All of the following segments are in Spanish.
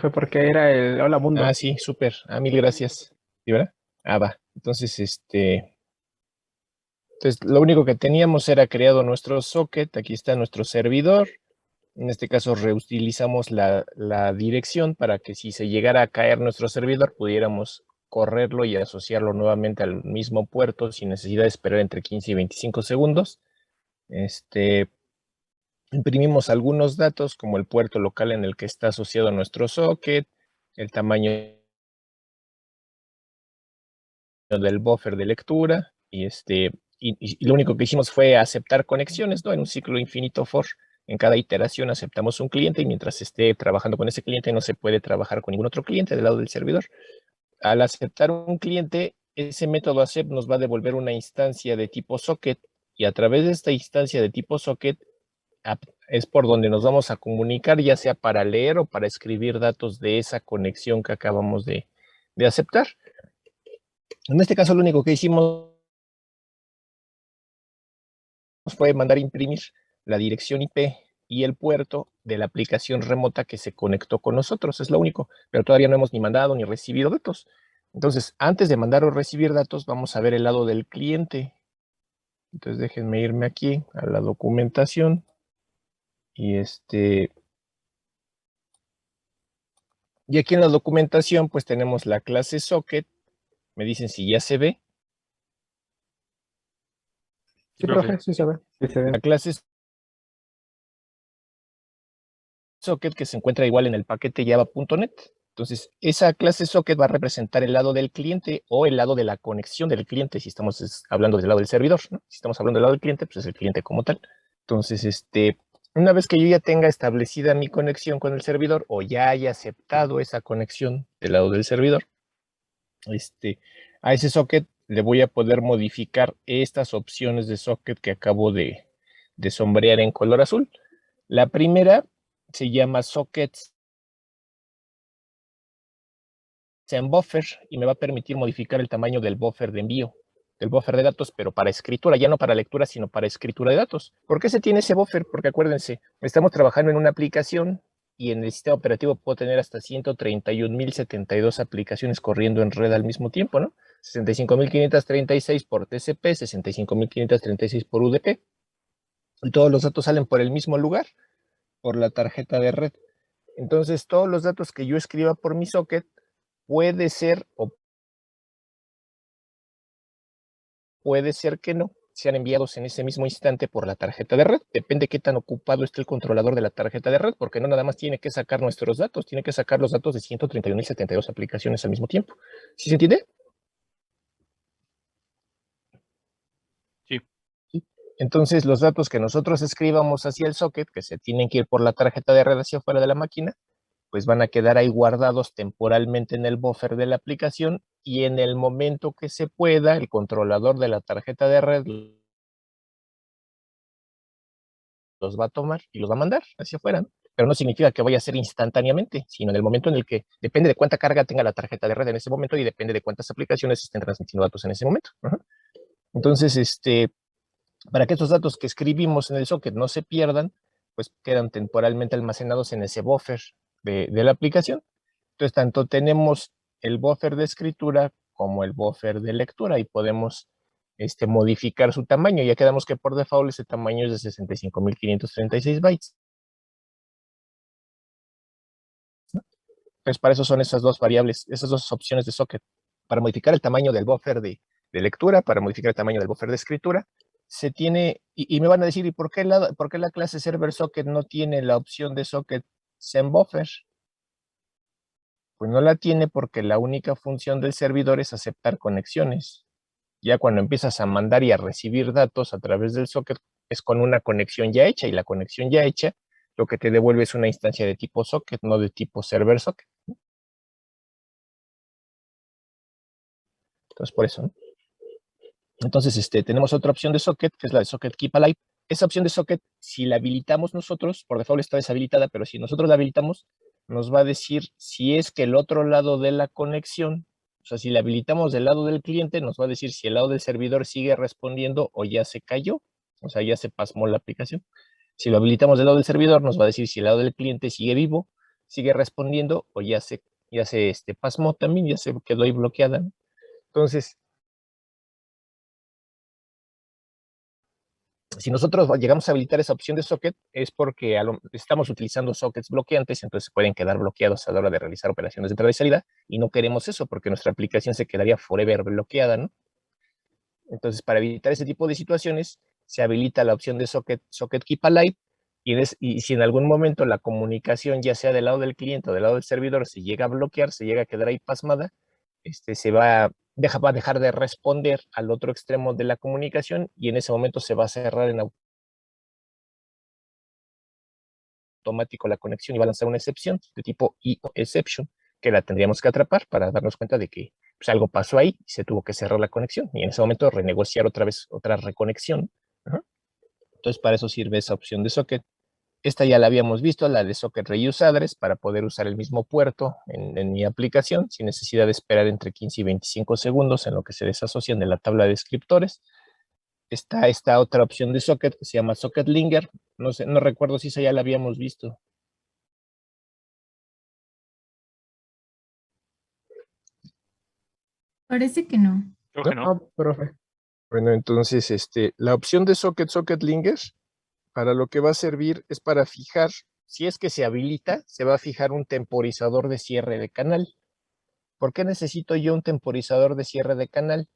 profe, porque era el Hola Mundo. Ah, sí, súper. Ah, mil gracias. ¿Sí, verdad? Ah, va. Entonces, lo único que teníamos era creado nuestro socket. Aquí está nuestro servidor. En este caso, reutilizamos la dirección para que si se llegara a caer nuestro servidor, pudiéramos correrlo y asociarlo nuevamente al mismo puerto sin necesidad de esperar entre 15 y 25 segundos. Imprimimos algunos datos como el puerto local en el que está asociado nuestro socket, el tamaño del buffer de lectura y lo único que hicimos fue aceptar conexiones, ¿no? En un ciclo infinito for. En cada iteración aceptamos un cliente y mientras esté trabajando con ese cliente no se puede trabajar con ningún otro cliente del lado del servidor. Al aceptar un cliente, ese método accept nos va a devolver una instancia de tipo socket y a través de esta instancia de tipo socket es por donde nos vamos a comunicar, ya sea para leer o para escribir datos de esa conexión que acabamos de aceptar. En este caso, lo único que hicimos fue mandar imprimir la dirección IP y el puerto de la aplicación remota que se conectó con nosotros. Es lo único, pero todavía no hemos ni mandado ni recibido datos. Entonces, antes de mandar o recibir datos, vamos a ver el lado del cliente. Entonces, déjenme irme aquí a la documentación y y aquí en la documentación, pues tenemos la clase socket. Me dicen si ya se ve. Sí, profe, sí se ve. Sí se ve. La clase socket que se encuentra igual en el paquete java.net. Entonces, esa clase socket va a representar el lado del cliente o el lado de la conexión del cliente, si estamos hablando del lado del servidor, ¿no? Si estamos hablando del lado del cliente, pues es el cliente como tal. Entonces, una vez que yo ya tenga establecida mi conexión con el servidor o ya haya aceptado esa conexión del lado del servidor, a ese socket le voy a poder modificar estas opciones de socket que acabo de sombrear en color azul. La primera se llama sockets en buffer y me va a permitir modificar el tamaño del buffer de envío, del buffer de datos, pero para escritura, ya no para lectura, sino para escritura de datos. ¿Por qué se tiene ese buffer? Porque acuérdense, estamos trabajando en una aplicación y en el sistema operativo puedo tener hasta 131.072 aplicaciones corriendo en red al mismo tiempo, ¿no? 65.536 por TCP, 65.536 por UDP. Y todos los datos salen por el mismo lugar, por la tarjeta de red. Entonces, todos los datos que yo escriba por mi socket puede ser o puede ser que no sean enviados en ese mismo instante por la tarjeta de red. Depende qué tan ocupado esté el controlador de la tarjeta de red, porque no nada más tiene que sacar nuestros datos, tiene que sacar los datos de 131.072 aplicaciones al mismo tiempo. ¿Sí se entiende? Sí. Entonces, los datos que nosotros escribamos hacia el socket, que se tienen que ir por la tarjeta de red hacia afuera de la máquina, pues van a quedar ahí guardados temporalmente en el buffer de la aplicación y en el momento que se pueda, el controlador de la tarjeta de red los va a tomar y los va a mandar hacia afuera, ¿no? Pero no significa que vaya a ser instantáneamente, sino en el momento en el que depende de cuánta carga tenga la tarjeta de red en ese momento y depende de cuántas aplicaciones estén transmitiendo datos en ese momento. Ajá. Entonces, para que estos datos que escribimos en el socket no se pierdan, pues quedan temporalmente almacenados en ese buffer de la aplicación. Entonces, tanto tenemos el buffer de escritura como el buffer de lectura y podemos modificar su tamaño. Ya quedamos que por default ese tamaño es de 65.536 bytes. Entonces, para eso son esas dos variables, esas dos opciones de socket. Para modificar el tamaño del buffer de lectura, para modificar el tamaño del buffer de escritura, se tiene, y me van a decir, ¿y por qué la clase server socket no tiene la opción de socket send buffer? Pues no la tiene porque la única función del servidor es aceptar conexiones. Ya cuando empiezas a mandar y a recibir datos a través del socket es con una conexión ya hecha y la conexión ya hecha lo que te devuelve es una instancia de tipo socket, no de tipo server socket. Entonces por eso, ¿no? Entonces tenemos otra opción de socket que es la de socket keep alive. Esa opción de socket, si la habilitamos nosotros, por default está deshabilitada, pero si nosotros la habilitamos, nos va a decir si es que el otro lado de la conexión, o sea, si la habilitamos del lado del cliente, nos va a decir si el lado del servidor sigue respondiendo o ya se cayó, o sea, ya se pasmó la aplicación. Si lo habilitamos del lado del servidor, nos va a decir si el lado del cliente sigue vivo sigue respondiendo o ya se pasmó también, ya se quedó ahí bloqueada, ¿no? Entonces, si nosotros llegamos a habilitar esa opción de socket, es porque estamos utilizando sockets bloqueantes, entonces pueden quedar bloqueados a la hora de realizar operaciones de entrada y salida, y no queremos eso porque nuestra aplicación se quedaría forever bloqueada, ¿no? Entonces, para evitar ese tipo de situaciones, se habilita la opción de socket keep alive, y si en algún momento la comunicación, ya sea del lado del cliente o del lado del servidor, se llega a bloquear, se llega a quedar ahí pasmada, va a dejar de responder al otro extremo de la comunicación, y en ese momento se va a cerrar en automático la conexión y va a lanzar una excepción de tipo IO exception, que la tendríamos que atrapar para darnos cuenta de que pues, algo pasó ahí y se tuvo que cerrar la conexión, y en ese momento renegociar otra vez otra reconexión. Ajá. Entonces, para eso sirve esa opción de socket. Esta ya la habíamos visto, la de socket reuse address, para poder usar el mismo puerto en mi aplicación sin necesidad de esperar entre 15 y 25 segundos en lo que se desasocian de la tabla de descriptores. Está esta otra opción de socket que se llama socket linger. No sé, no recuerdo si esa ya la habíamos visto. Parece que no. Creo que no. Profe. Bueno, entonces, la opción de socket linger, para lo que va a servir es para fijar, si es que se habilita, se va a fijar un temporizador de cierre de canal. ¿Por qué necesito yo un temporizador de cierre de canal?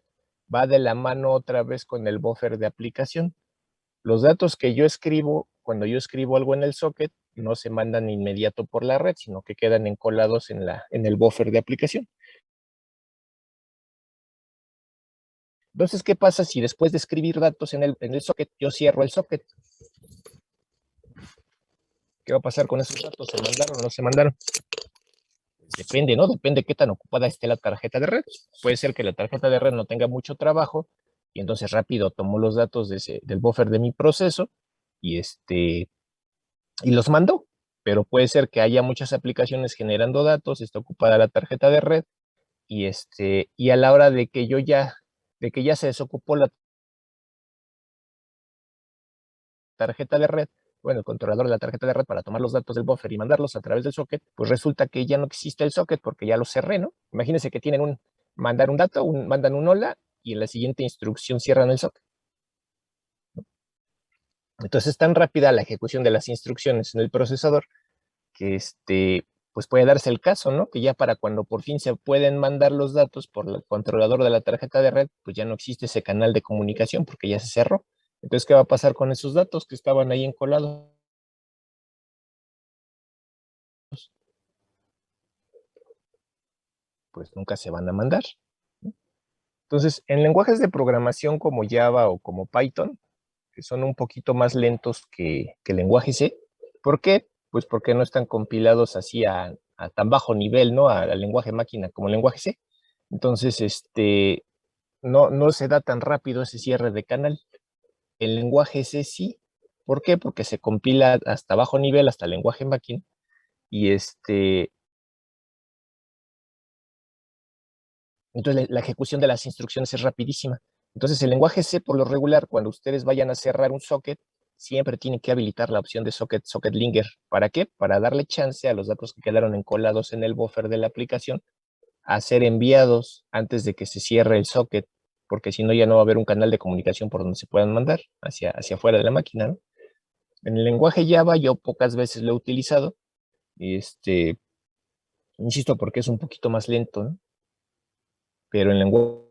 Va de la mano otra vez con el buffer de aplicación. Los datos que yo escribo, cuando yo escribo algo en el socket, no se mandan inmediato por la red, sino que quedan encolados en el buffer de aplicación. Entonces, ¿qué pasa si después de escribir datos en el socket, yo cierro el socket? ¿Qué va a pasar con esos datos? ¿Se mandaron o no se mandaron? Depende, ¿no? Depende qué tan ocupada esté la tarjeta de red. Puede ser que la tarjeta de red no tenga mucho trabajo y entonces rápido tomo los datos del buffer de mi proceso y, y los mando. Pero puede ser que haya muchas aplicaciones generando datos, está ocupada la tarjeta de red y a la hora de que ya se desocupó la tarjeta de red, bueno, el controlador de la tarjeta de red, para tomar los datos del buffer y mandarlos a través del socket, pues resulta que ya no existe el socket porque ya lo cerré, ¿no? Imagínense que tienen mandar un dato, mandan un hola y en la siguiente instrucción cierran el socket. Entonces es tan rápida la ejecución de las instrucciones en el procesador que pues puede darse el caso, ¿no? Que ya para cuando por fin se pueden mandar los datos por el controlador de la tarjeta de red, pues ya no existe ese canal de comunicación porque ya se cerró. Entonces, ¿qué va a pasar con esos datos que estaban ahí encolados? Pues nunca se van a mandar. Entonces, en lenguajes de programación como Java o como Python, que son un poquito más lentos que el lenguaje C, ¿por qué? Pues porque no están compilados así a tan bajo nivel, ¿no? Al lenguaje máquina como el lenguaje C. Entonces, no se da tan rápido ese cierre de canal. El lenguaje C sí. ¿Por qué? Porque se compila hasta bajo nivel, hasta el lenguaje máquina, y entonces la ejecución de las instrucciones es rapidísima. Entonces el lenguaje C, por lo regular, cuando ustedes vayan a cerrar un socket, siempre tienen que habilitar la opción de socket linger. ¿Para qué? Para darle chance a los datos que quedaron encolados en el buffer de la aplicación a ser enviados antes de que se cierre el socket, porque si no ya no va a haber un canal de comunicación por donde se puedan mandar hacia afuera de la máquina, ¿no? En el lenguaje Java yo pocas veces lo he utilizado, insisto, porque es un poquito más lento, ¿no? Pero en el lenguaje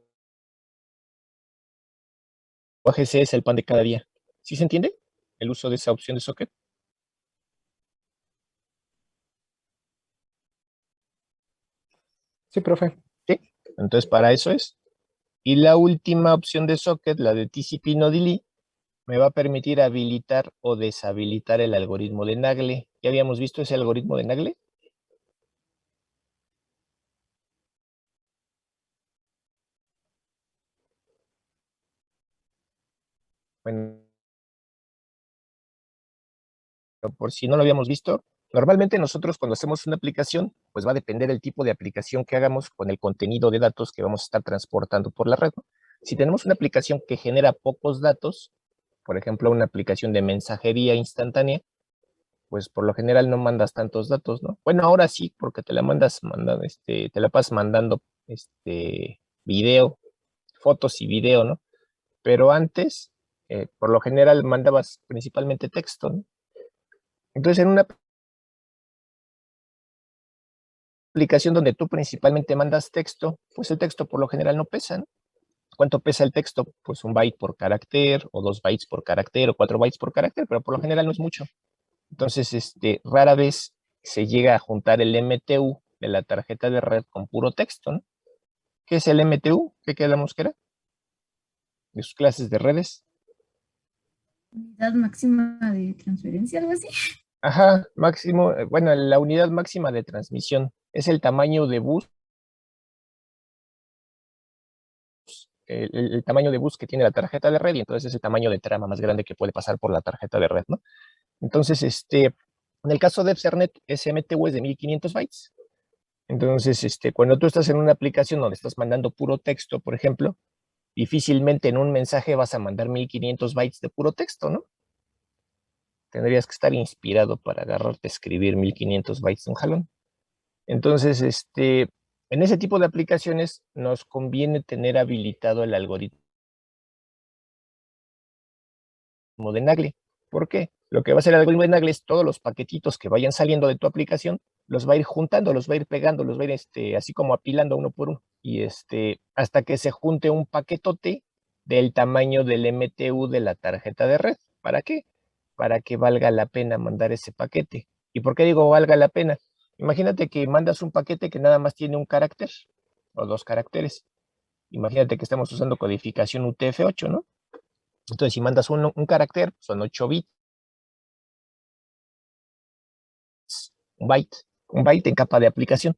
C es el pan de cada día. ¿Sí se entiende el uso de esa opción de socket? Sí, profe. Sí. Entonces para eso es. Y la última opción de socket, la de TCP no delete, me va a permitir habilitar o deshabilitar el algoritmo de Nagle. ¿Ya habíamos visto ese algoritmo de Nagle? Bueno, por si no lo habíamos visto, normalmente nosotros cuando hacemos una aplicación, pues va a depender el tipo de aplicación que hagamos con el contenido de datos que vamos a estar transportando por la red, ¿no? Si tenemos una aplicación que genera pocos datos, por ejemplo, una aplicación de mensajería instantánea, pues por lo general no mandas tantos datos, ¿no? Bueno, ahora sí, porque te la te la pasas mandando video, fotos y video, ¿no? Pero antes, por lo general mandabas principalmente texto, ¿no? Entonces, en una aplicación donde tú principalmente mandas texto, pues el texto por lo general no pesa, ¿no? ¿Cuánto pesa el texto? Pues 1 byte por carácter, o 2 bytes por carácter, o 4 bytes por carácter, pero por lo general no es mucho. Entonces, rara vez se llega a juntar el MTU de la tarjeta de red con puro texto, ¿no? ¿Qué es el MTU? ¿Qué quedamos que era? De sus clases de redes. Unidad máxima de transferencia, algo así. Ajá, máximo, bueno, la unidad máxima de transmisión es el tamaño de bus, el tamaño de bus que tiene la tarjeta de red, y entonces es el tamaño de trama más grande que puede pasar por la tarjeta de red, ¿no? Entonces, en el caso de Ethernet, ese MTU es de 1500 bytes. Entonces, cuando tú estás en una aplicación donde estás mandando puro texto, por ejemplo, difícilmente en un mensaje vas a mandar 1500 bytes de puro texto, ¿no? Tendrías que estar inspirado para agarrarte a escribir 1500 bytes de un jalón. Entonces, en ese tipo de aplicaciones nos conviene tener habilitado el algoritmo de Nagle. ¿Por qué? Lo que va a hacer el algoritmo de Nagle es todos los paquetitos que vayan saliendo de tu aplicación, los va a ir juntando, los va a ir pegando, los va a ir así como apilando uno por uno. Y hasta que se junte un paquetote del tamaño del MTU de la tarjeta de red. ¿Para qué? Para que valga la pena mandar ese paquete. ¿Y por qué digo valga la pena? Imagínate que mandas un paquete que nada más tiene un carácter o 2 caracteres. Imagínate que estamos usando codificación UTF-8, ¿no? Entonces, si mandas un carácter, son 8 bits, un byte en capa de aplicación.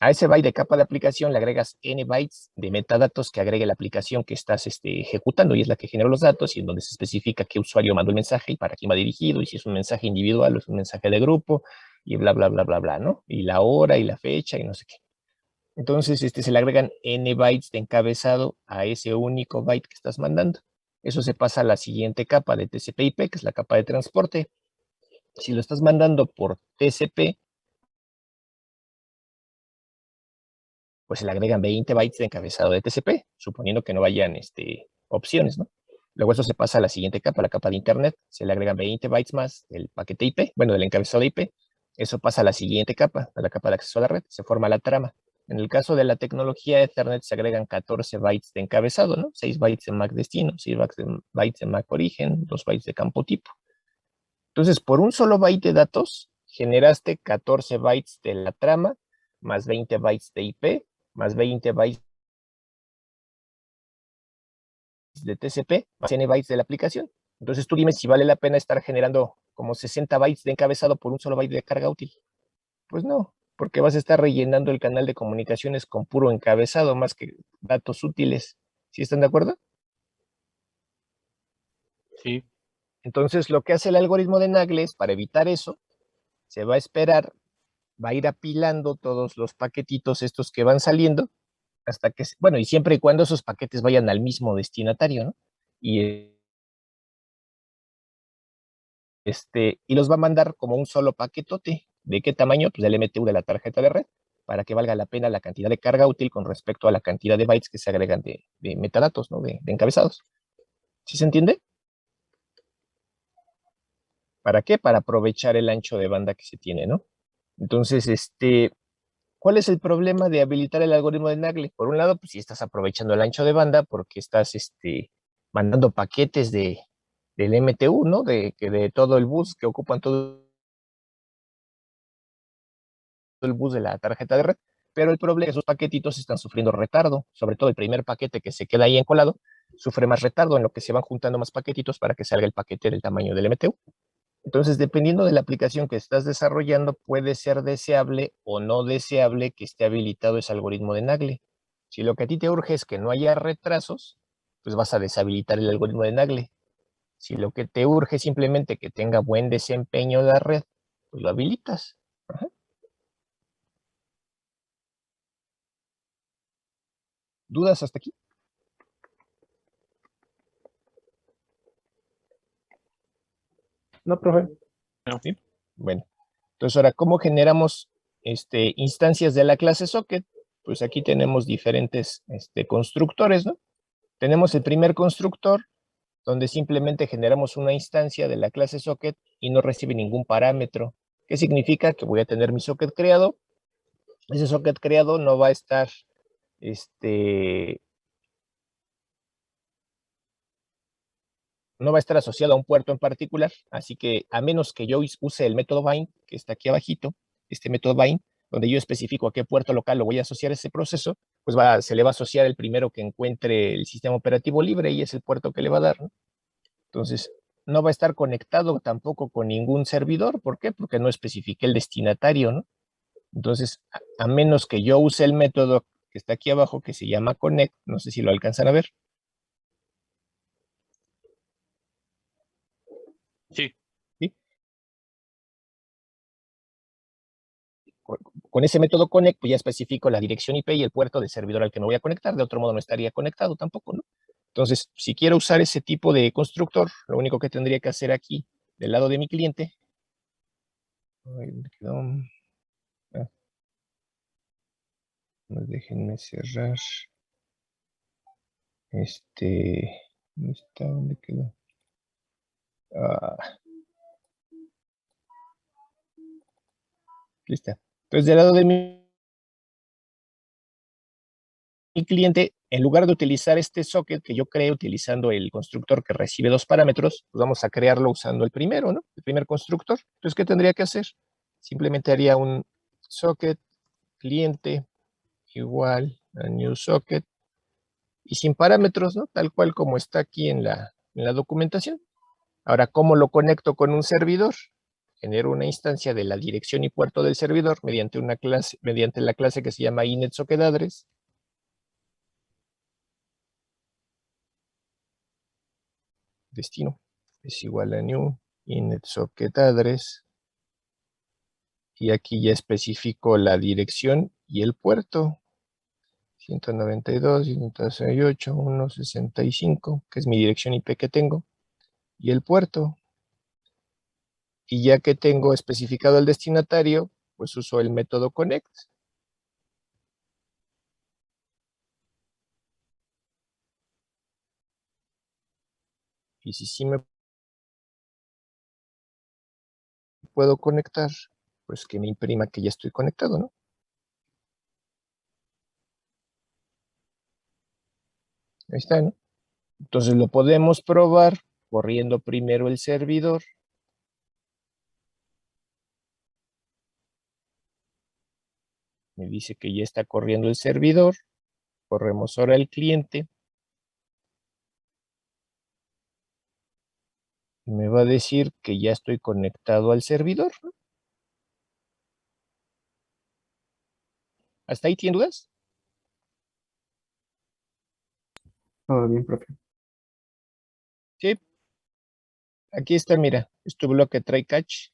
A ese byte de capa de aplicación le agregas n bytes de metadatos que agregue la aplicación que estás ejecutando, y es la que genera los datos, y en donde se especifica qué usuario mandó el mensaje y para quién va dirigido, y si es un mensaje individual o es un mensaje de grupo, y bla, bla, bla, bla, bla, ¿no? Y la hora y la fecha y no sé qué. Entonces, se le agregan n bytes de encabezado a ese único byte que estás mandando. Eso se pasa a la siguiente capa de TCP/IP, que es la capa de transporte. Si lo estás mandando por TCP, pues se le agregan 20 bytes de encabezado de TCP, suponiendo que no vayan opciones, ¿no? Luego eso se pasa a la siguiente capa, la capa de Internet, se le agregan 20 bytes más del paquete IP, bueno, del encabezado de IP. Eso pasa a la siguiente capa, a la capa de acceso a la red, se forma la trama. En el caso de la tecnología Ethernet se agregan 14 bytes de encabezado, ¿no? 6 bytes de MAC destino, 6 bytes de MAC origen, 2 bytes de campo tipo. Entonces, por un solo byte de datos, generaste 14 bytes de la trama, más 20 bytes de IP, más 20 bytes de TCP, más n bytes de la aplicación. Entonces, tú dime si vale la pena estar generando como 60 bytes de encabezado por un solo byte de carga útil. Pues no, porque vas a estar rellenando el canal de comunicaciones con puro encabezado más que datos útiles. ¿Sí están de acuerdo? Sí. Entonces, lo que hace el algoritmo de Nagle es, para evitar eso, se va a esperar, va a ir apilando todos los paquetitos estos que van saliendo, hasta que, bueno, y siempre y cuando esos paquetes vayan al mismo destinatario, ¿no? Y, y los va a mandar como un solo paquetote. ¿De qué tamaño? Pues del MTU de la tarjeta de red, para que valga la pena la cantidad de carga útil con respecto a la cantidad de bytes que se agregan de metadatos, ¿no? De encabezados. ¿Sí se entiende? ¿Para qué? Para aprovechar el ancho de banda que se tiene, ¿no? Entonces, ¿cuál es el problema de habilitar el algoritmo de Nagle? Por un lado, pues si estás aprovechando el ancho de banda porque estás mandando paquetes del MTU, ¿no? De todo el bus que ocupan todo el bus de la tarjeta de red. Pero el problema es que esos paquetitos están sufriendo retardo, sobre todo el primer paquete que se queda ahí encolado, sufre más retardo en lo que se van juntando más paquetitos para que salga el paquete del tamaño del MTU. Entonces, dependiendo de la aplicación que estás desarrollando, puede ser deseable o no deseable que esté habilitado ese algoritmo de Nagle. Si lo que a ti te urge es que no haya retrasos, pues vas a deshabilitar el algoritmo de Nagle. Si lo que te urge es simplemente que tenga buen desempeño la red, pues lo habilitas. Ajá. ¿Dudas hasta aquí? No, profe. ¿Sí? Bueno, entonces ahora, ¿cómo generamos instancias de la clase socket? Pues aquí tenemos diferentes constructores, ¿no? Tenemos el primer constructor, donde simplemente generamos una instancia de la clase socket y no recibe ningún parámetro. ¿Qué significa? Que voy a tener mi socket creado. Ese socket creado no va a estar no va a estar asociado a un puerto en particular, así que a menos que yo use el método bind, que está aquí abajito, este método bind, donde yo especifico a qué puerto local lo voy a asociar a ese proceso, pues se le va a asociar el primero que encuentre el sistema operativo libre y es el puerto que le va a dar, ¿no? Entonces, no va a estar conectado tampoco con ningún servidor. ¿Por qué? Porque no especifiqué el destinatario, ¿no? Entonces, a menos que yo use el método que está aquí abajo, que se llama connect, no sé si lo alcanzan a ver. Sí. ¿Sí? Con ese método connect, pues ya especifico la dirección IP y el puerto del servidor al que me voy a conectar. De otro modo no estaría conectado tampoco, ¿no? Entonces, si quiero usar ese tipo de constructor, lo único que tendría que hacer aquí, del lado de mi cliente, déjenme cerrar. ¿Dónde está? ¿Dónde quedó? Listo. Entonces, del lado de mi cliente, en lugar de utilizar este socket que yo creé utilizando el constructor que recibe dos parámetros, pues vamos a crearlo usando el primero, ¿no? El primer constructor. Entonces, ¿qué tendría que hacer? Simplemente haría un socket cliente igual a new socket y sin parámetros, ¿no? Tal cual como está aquí en la documentación. Ahora, ¿cómo lo conecto con un servidor? Genero una instancia de la dirección y puerto del servidor mediante la clase que se llama inetSocketAddress. Destino es igual a new inetSocketAddress. Y aquí ya especifico la dirección y el puerto. 192, 168, 165, que es mi dirección IP que tengo. Y el puerto. Y ya que tengo especificado el destinatario, pues uso el método connect. Y si sí me puedo conectar, pues que me imprima que ya estoy conectado, ¿no? Ahí está, ¿no? Entonces lo podemos probar corriendo primero el servidor. Me dice que ya está corriendo el servidor. Corremos ahora el cliente. Y me va a decir que ya estoy conectado al servidor, ¿no? ¿Hasta ahí tienen dudas? Todo bien, profe. Sí. Aquí está, mira, es tu bloque try catch.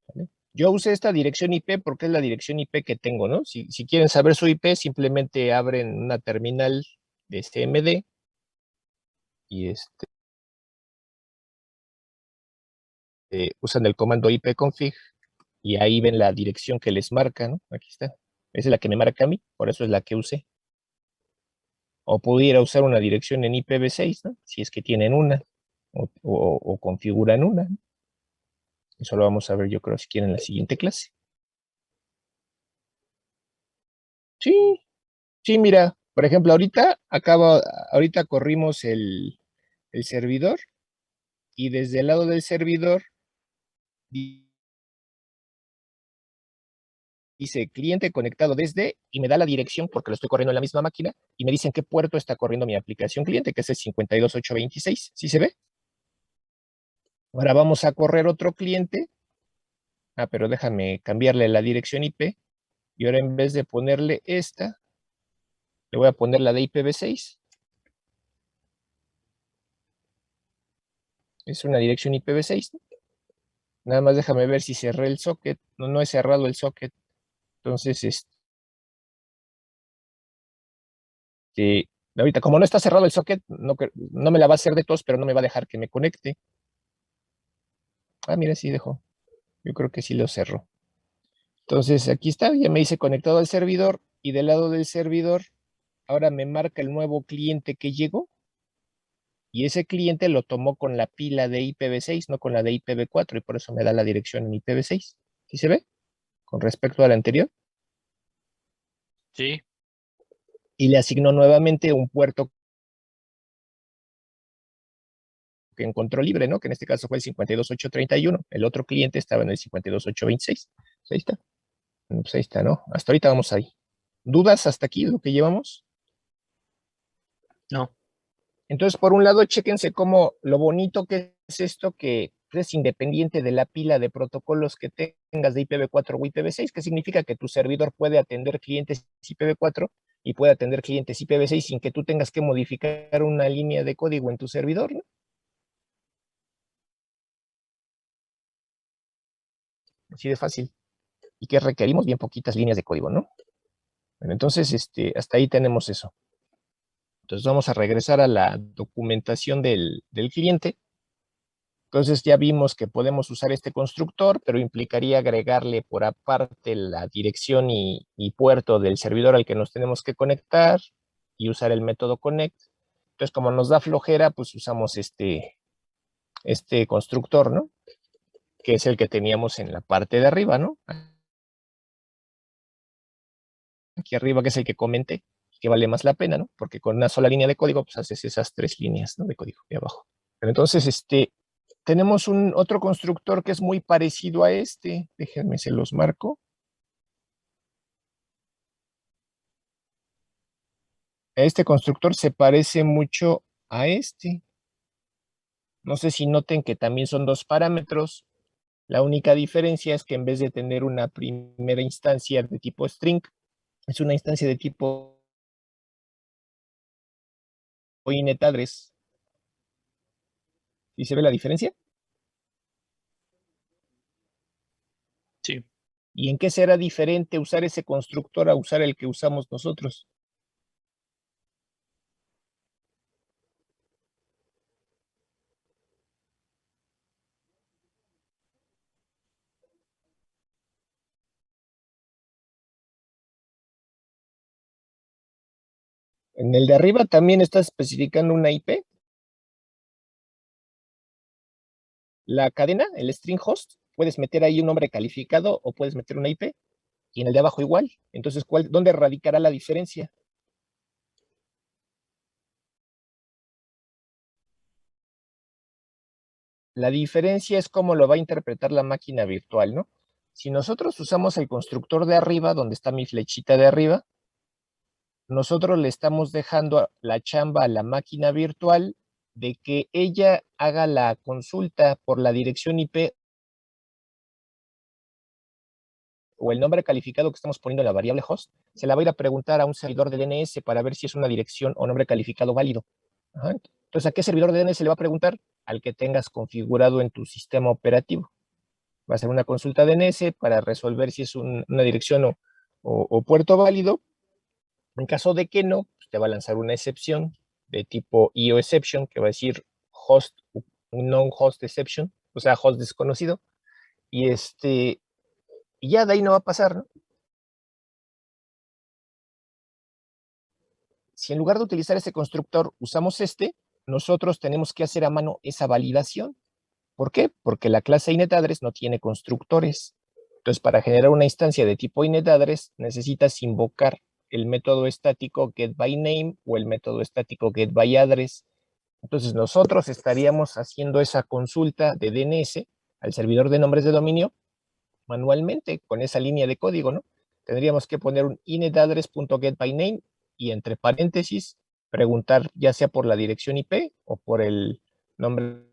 ¿Vale? Yo usé esta dirección IP porque es la dirección IP que tengo, ¿no? Si quieren saber su IP, simplemente abren una terminal de CMD y usan el comando ipconfig y ahí ven la dirección que les marca, ¿no? Aquí está. Esa es la que me marca a mí, por eso es la que usé. O pudiera usar una dirección en IPv6, ¿no? Si es que tienen una o configuran una, ¿no? Eso lo vamos a ver, yo creo, si quieren en la siguiente clase. Sí, sí, mira, por ejemplo, ahorita corrimos el servidor y desde el lado del servidor dice cliente conectado desde y me da la dirección porque lo estoy corriendo en la misma máquina y me dicen qué puerto está corriendo mi aplicación cliente, que es el 52826. ¿Sí se ve? Ahora vamos a correr otro cliente. Pero déjame cambiarle la dirección IP y ahora en vez de ponerle esta, le voy a poner la de IPv6. Es una dirección IPv6, ¿no? Nada más déjame ver si cerré el socket. No he cerrado el socket. Entonces, ahorita, como no está cerrado el socket, no me la va a hacer de tos, pero no me va a dejar que me conecte. Ah, mira, sí dejó. Yo creo que sí lo cerró. Entonces, aquí está, ya me hice conectado al servidor, y del lado del servidor, ahora me marca el nuevo cliente que llegó, y ese cliente lo tomó con la pila de IPv6, no con la de IPv4, y por eso me da la dirección en IPv6. ¿Sí se ve? Con respecto a la anterior. Sí. Y le asignó nuevamente un puerto que encontró libre, ¿no? Que en este caso fue el 52831. El otro cliente estaba en el 52826. Pues ahí está. Pues ahí está, ¿no? Hasta ahorita vamos ahí. ¿Dudas hasta aquí de lo que llevamos? No. Entonces, por un lado, chéquense cómo lo bonito que es esto, que es independiente de la pila de protocolos que tengas de IPv4 o IPv6, que significa que tu servidor puede atender clientes IPv4 y puede atender clientes IPv6 sin que tú tengas que modificar una línea de código en tu servidor, ¿no? Así de fácil. Y que requerimos bien poquitas líneas de código, ¿no? Bueno, entonces, hasta ahí tenemos eso. Entonces vamos a regresar a la documentación del cliente. Entonces ya vimos que podemos usar este constructor, pero implicaría agregarle por aparte la dirección y puerto del servidor al que nos tenemos que conectar y usar el método connect. Entonces, como nos da flojera, pues usamos este constructor, ¿no? Que es el que teníamos en la parte de arriba, ¿no? Aquí arriba, que es el que comenté, que vale más la pena, ¿no? Porque con una sola línea de código, pues haces esas 3 líneas, ¿no? De código de abajo. Pero entonces, tenemos otro constructor que es muy parecido a este. Déjenme, se los marco. Este constructor se parece mucho a este. No sé si noten que también son 2 parámetros. La única diferencia es que en vez de tener una primera instancia de tipo string, es una instancia de tipo inetAddress. ¿Sí se ve la diferencia? Sí. ¿Y en qué será diferente usar ese constructor a usar el que usamos nosotros? En el de arriba también está especificando una IP. La cadena, el string host, puedes meter ahí un nombre calificado o puedes meter una IP. Y en el de abajo igual. Entonces, ¿dónde radicará la diferencia? La diferencia es cómo lo va a interpretar la máquina virtual, ¿no? Si nosotros usamos el constructor de arriba, donde está mi flechita de arriba, nosotros le estamos dejando la chamba a la máquina virtual de que ella haga la consulta por la dirección IP o el nombre calificado que estamos poniendo en la variable host, se la va a ir a preguntar a un servidor de DNS para ver si es una dirección o nombre calificado válido. Ajá. Entonces, ¿a qué servidor de DNS le va a preguntar? Al que tengas configurado en tu sistema operativo. Va a ser una consulta DNS para resolver si es una dirección o puerto válido. En caso de que no, pues te va a lanzar una excepción de tipo IO exception, que va a decir host, non host exception, o sea, host desconocido. Y y ya de ahí no va a pasar, ¿no? Si en lugar de utilizar este constructor usamos nosotros tenemos que hacer a mano esa validación. ¿Por qué? Porque la clase inetAddress no tiene constructores. Entonces, para generar una instancia de tipo inetAddress, necesitas invocar el método estático getByName o el método estático getByAddress. Entonces, nosotros estaríamos haciendo esa consulta de DNS al servidor de nombres de dominio manualmente con esa línea de código, ¿no? Tendríamos que poner un inetAddress.getByName y entre paréntesis preguntar ya sea por la dirección IP o por el nombre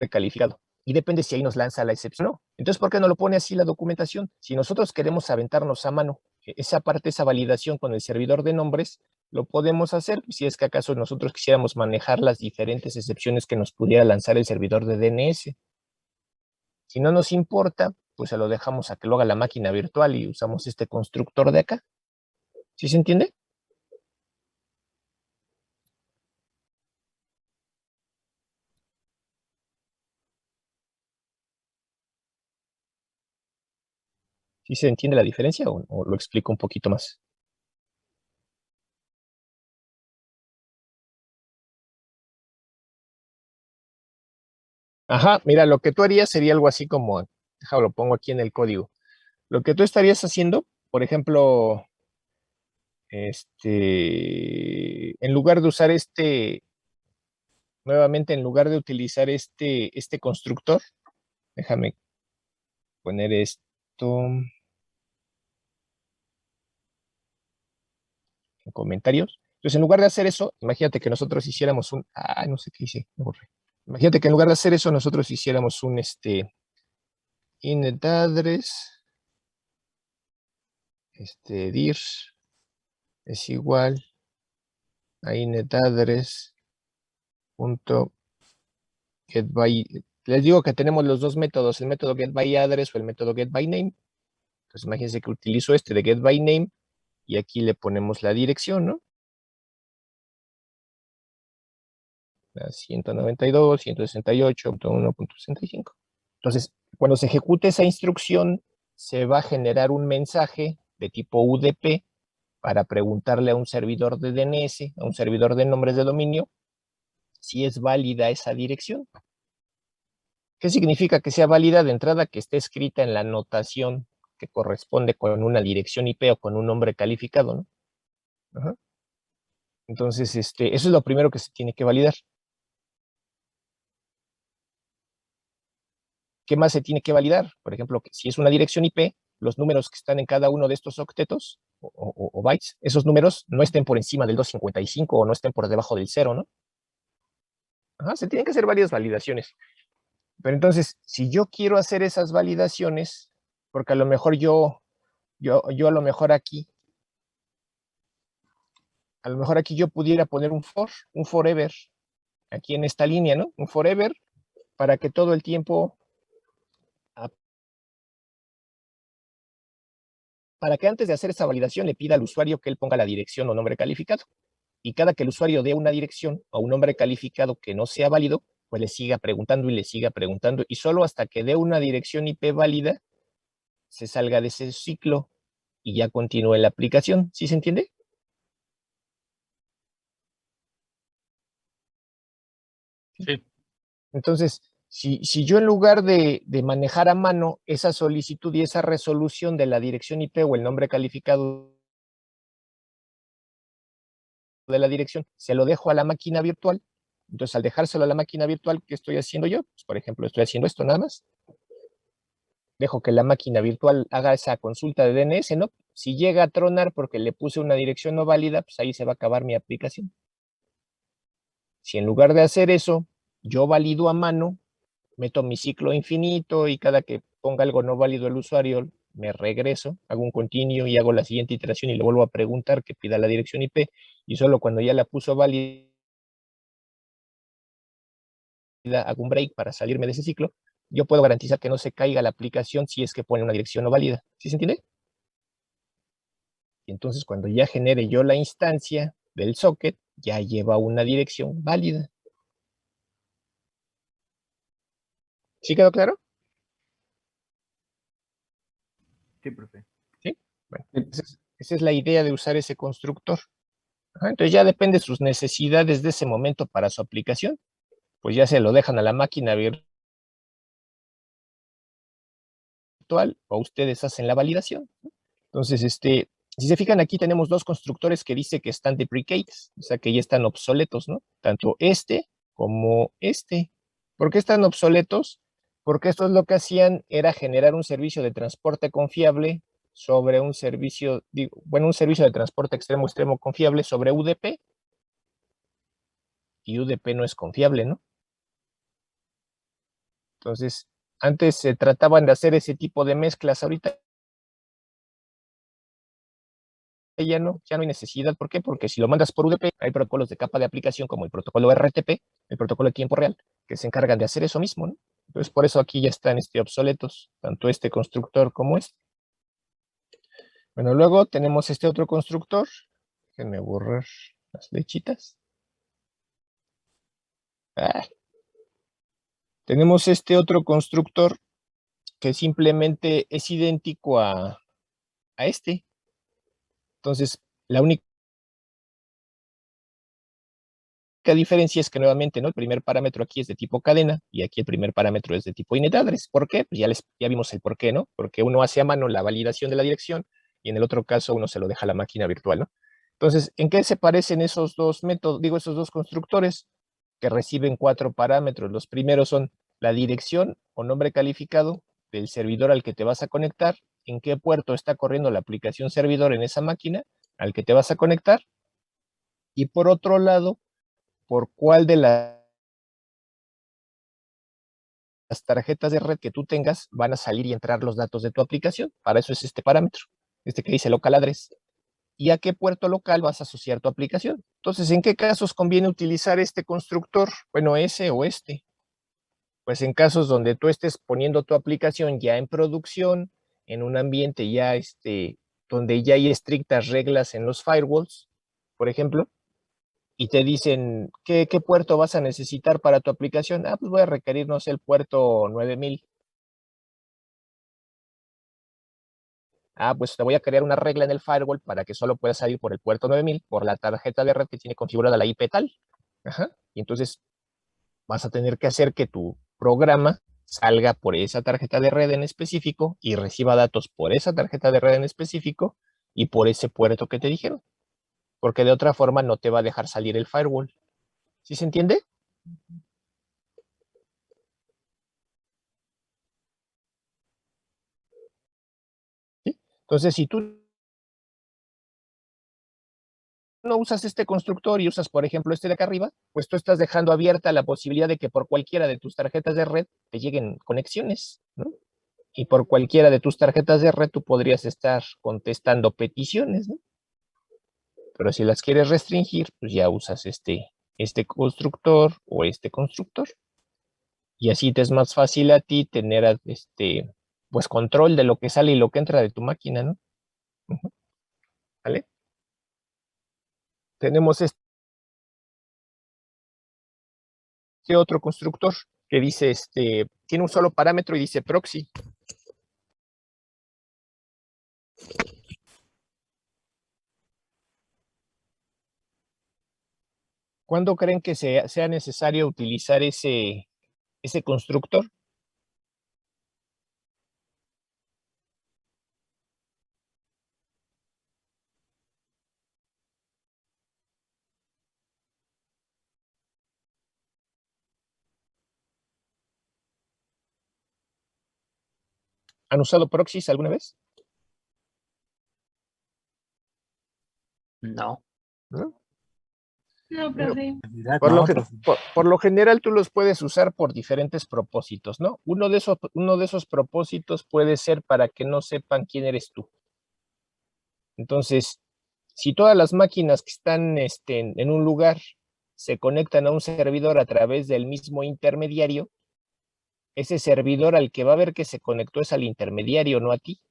calificado. Y depende si ahí nos lanza la excepción o no. Entonces, ¿por qué no lo pone así la documentación? Si nosotros queremos aventarnos a mano esa parte, esa validación con el servidor de nombres, lo podemos hacer si es que acaso nosotros quisiéramos manejar las diferentes excepciones que nos pudiera lanzar el servidor de DNS. Si no nos importa, pues se lo dejamos a que lo haga la máquina virtual y usamos este constructor de acá. ¿Sí se entiende? ¿Sí se entiende la diferencia o lo explico un poquito más? Ajá, mira, lo que tú harías sería algo así como, déjalo, lo pongo aquí en el código. Lo que tú estarías haciendo, por ejemplo, en lugar de usar nuevamente, en lugar de utilizar este constructor, déjame poner esto en comentarios. Entonces, en lugar de hacer eso, imagínate que nosotros hiciéramos no sé qué hice, me borré. Imagínate que en lugar de hacer eso, nosotros hiciéramos un init address, dir es igual a init address punto get by. Les digo que tenemos los dos métodos, el método get by address o el método get by name. Entonces, imagínense que utilizo este de get by name y aquí le ponemos la dirección, ¿no? La 192, 168.1.65. Entonces, cuando se ejecute esa instrucción, se va a generar un mensaje de tipo UDP para preguntarle a un servidor de DNS, a un servidor de nombres de dominio, si es válida esa dirección. ¿Qué significa que sea válida? De entrada, que esté escrita en la notación que corresponde con una dirección IP o con un nombre calificado, ¿no? Ajá. Entonces, eso es lo primero que se tiene que validar. ¿Qué más se tiene que validar? Por ejemplo, que si es una dirección IP, los números que están en cada uno de estos octetos o bytes, esos números no estén por encima del 255 o no estén por debajo del 0, ¿no? Ajá, se tienen que hacer varias validaciones. Pero entonces, si yo quiero hacer esas validaciones, porque a lo mejor yo a lo mejor aquí yo pudiera poner un forever, aquí en esta línea, ¿no? Un forever, para que todo el tiempo, para que antes de hacer esa validación le pida al usuario que él ponga la dirección o nombre calificado. Y cada que el usuario dé una dirección o un nombre calificado que no sea válido, pues le siga preguntando y le siga preguntando, y solo hasta que dé una dirección IP válida, se salga de ese ciclo y ya continúe la aplicación. ¿Sí se entiende? Sí. Entonces, si yo en lugar de manejar a mano esa solicitud y esa resolución de la dirección IP o el nombre calificado de la dirección, se lo dejo a la máquina virtual, entonces al dejárselo a la máquina virtual, ¿qué estoy haciendo yo? Pues, por ejemplo, estoy haciendo esto nada más. Dejo que la máquina virtual haga esa consulta de DNS, ¿no? Si llega a tronar porque le puse una dirección no válida, pues ahí se va a acabar mi aplicación. Si en lugar de hacer eso, yo valido a mano, meto mi ciclo infinito y cada que ponga algo no válido el usuario, me regreso, hago un continuo y hago la siguiente iteración y le vuelvo a preguntar que pida la dirección IP, y solo cuando ya la puso válida hago un break para salirme de ese ciclo, yo puedo garantizar que no se caiga la aplicación si es que pone una dirección no válida. ¿Sí se entiende? Y entonces cuando ya genere yo la instancia del socket, ya lleva una dirección válida. ¿Sí quedó claro? Sí, profe. Sí. Bueno, esa es la idea de usar ese constructor. Ajá, entonces ya depende de sus necesidades de ese momento para su aplicación. Pues ya se lo dejan a la máquina virtual o ustedes hacen la validación. Entonces, si se fijan, aquí tenemos dos constructores que dice que están deprecated, o sea que ya están obsoletos, ¿no? Tanto este como este. ¿Por qué están obsoletos? Porque estos lo que hacían era generar un servicio de transporte confiable sobre un servicio, un servicio de transporte extremo confiable sobre UDP, y UDP no es confiable, ¿no? Entonces, antes se trataban de hacer ese tipo de mezclas, ahorita ya no hay necesidad. ¿Por qué? Porque si lo mandas por UDP, hay protocolos de capa de aplicación como el protocolo RTP, el protocolo de tiempo real, que se encargan de hacer eso mismo, ¿no? Entonces, por eso aquí ya están obsoletos, tanto este constructor como este. Bueno, luego tenemos este otro constructor. Déjenme borrar las flechitas. Tenemos este otro constructor que simplemente es idéntico a este. Entonces, la única diferencia es que nuevamente, ¿no? El primer parámetro aquí es de tipo cadena y aquí el primer parámetro es de tipo init address. ¿Por qué? Pues ya vimos el por qué, ¿no? Porque uno hace a mano la validación de la dirección y en el otro caso uno se lo deja a la máquina virtual, ¿no? Entonces, ¿en qué se parecen esos dos métodos, esos dos constructores que reciben 4 parámetros? Los primeros son la dirección o nombre calificado del servidor al que te vas a conectar, en qué puerto está corriendo la aplicación servidor en esa máquina al que te vas a conectar, y por otro lado, por cuál de las tarjetas de red que tú tengas van a salir y entrar los datos de tu aplicación. Para eso es este parámetro, este que dice local address. ¿Y a qué puerto local vas a asociar tu aplicación? Entonces, ¿en qué casos conviene utilizar este constructor? Bueno, ese o este. Pues en casos donde tú estés poniendo tu aplicación ya en producción, en un ambiente ya donde ya hay estrictas reglas en los firewalls, por ejemplo, y te dicen, ¿qué puerto vas a necesitar para tu aplicación? Pues voy a requerir, no sé, el puerto 9000. Pues te voy a crear una regla en el firewall para que solo puedas salir por el puerto 9000, por la tarjeta de red que tiene configurada la IP tal. Y entonces vas a tener que hacer que tu programa salga por esa tarjeta de red en específico y reciba datos por esa tarjeta de red en específico y por ese puerto que te dijeron. Porque de otra forma no te va a dejar salir el firewall. ¿Sí se entiende? ¿Sí? Entonces, si tú no usas este constructor y usas, por ejemplo, este de acá arriba, pues tú estás dejando abierta la posibilidad de que por cualquiera de tus tarjetas de red te lleguen conexiones, ¿no? Y por cualquiera de tus tarjetas de red tú podrías estar contestando peticiones, ¿no? Pero si las quieres restringir, pues ya usas este constructor o este constructor. Y así te es más fácil a ti tener pues control de lo que sale y lo que entra de tu máquina, ¿no? ¿Vale? Tenemos este otro constructor que dice, tiene un solo parámetro y dice proxy. ¿Cuándo creen que sea necesario utilizar ese constructor? ¿Han usado proxies alguna vez? No. ¿No? No, Bueno, profe. por lo general tú los puedes usar por diferentes propósitos, ¿no? Uno de esos propósitos puede ser para que no sepan quién eres tú. Entonces, si todas las máquinas que están en un lugar se conectan a un servidor a través del mismo intermediario, ese servidor al que va a ver que se conectó es al intermediario, no a ti.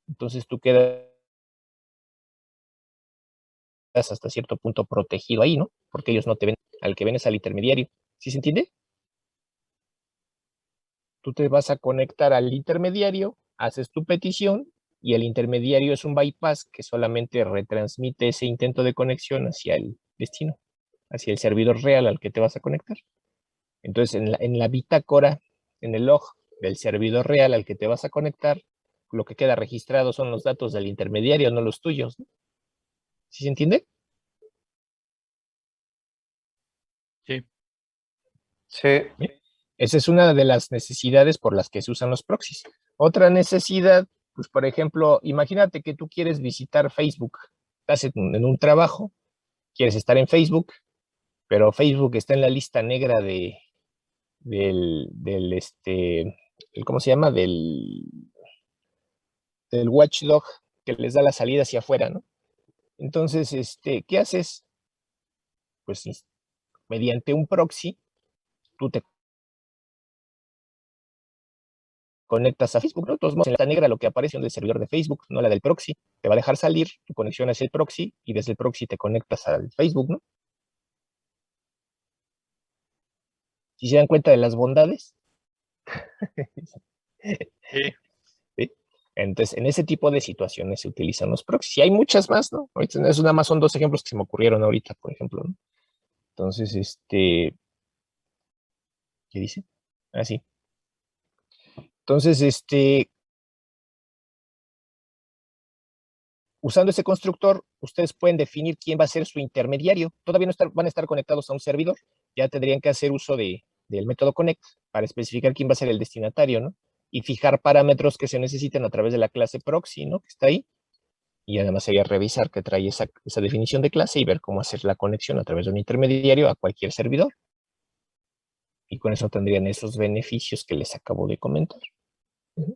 Entonces tú quedas hasta cierto punto protegido ahí, ¿no? Porque ellos no te ven, al que ven es al intermediario. ¿Sí se entiende? Tú te vas a conectar al intermediario, haces tu petición y el intermediario es un bypass que solamente retransmite ese intento de conexión hacia el destino, hacia el servidor real al que te vas a conectar. Entonces, en la bitácora, en el log del servidor real al que te vas a conectar, lo que queda registrado son los datos del intermediario, no los tuyos, ¿no? ¿Sí se entiende? Sí. Sí. Esa es una de las necesidades por las que se usan los proxies. Otra necesidad, pues por ejemplo, imagínate que tú quieres visitar Facebook, estás en un trabajo, quieres estar en Facebook, pero Facebook está en la lista negra ¿cómo se llama? Del watchdog que les da la salida hacia afuera, ¿no? Entonces, ¿qué haces? Pues mediante un proxy, tú te conectas a Facebook, ¿no? De todos modos, en la negra lo que aparece es el servidor de Facebook, no la del proxy. Te va a dejar salir, tu conexión hacia el proxy, y desde el proxy te conectas al Facebook, ¿no? Si se dan cuenta de las bondades. Sí. ¿Sí? Entonces, en ese tipo de situaciones se utilizan los proxies. Y hay muchas más, ¿no? Ahorita, eso nada más son 2 ejemplos que se me ocurrieron ahorita, por ejemplo, ¿no? Entonces, ¿qué dice? Ah, sí. Entonces, usando ese constructor, ustedes pueden definir quién va a ser su intermediario. Todavía no van a estar conectados a un servidor. Ya tendrían que hacer uso del método connect para especificar quién va a ser el destinatario, ¿no? Y fijar parámetros que se necesiten a través de la clase proxy, ¿no? Que está ahí. Y además sería revisar que trae esa definición de clase y ver cómo hacer la conexión a través de un intermediario a cualquier servidor. Y con eso tendrían esos beneficios que les acabo de comentar.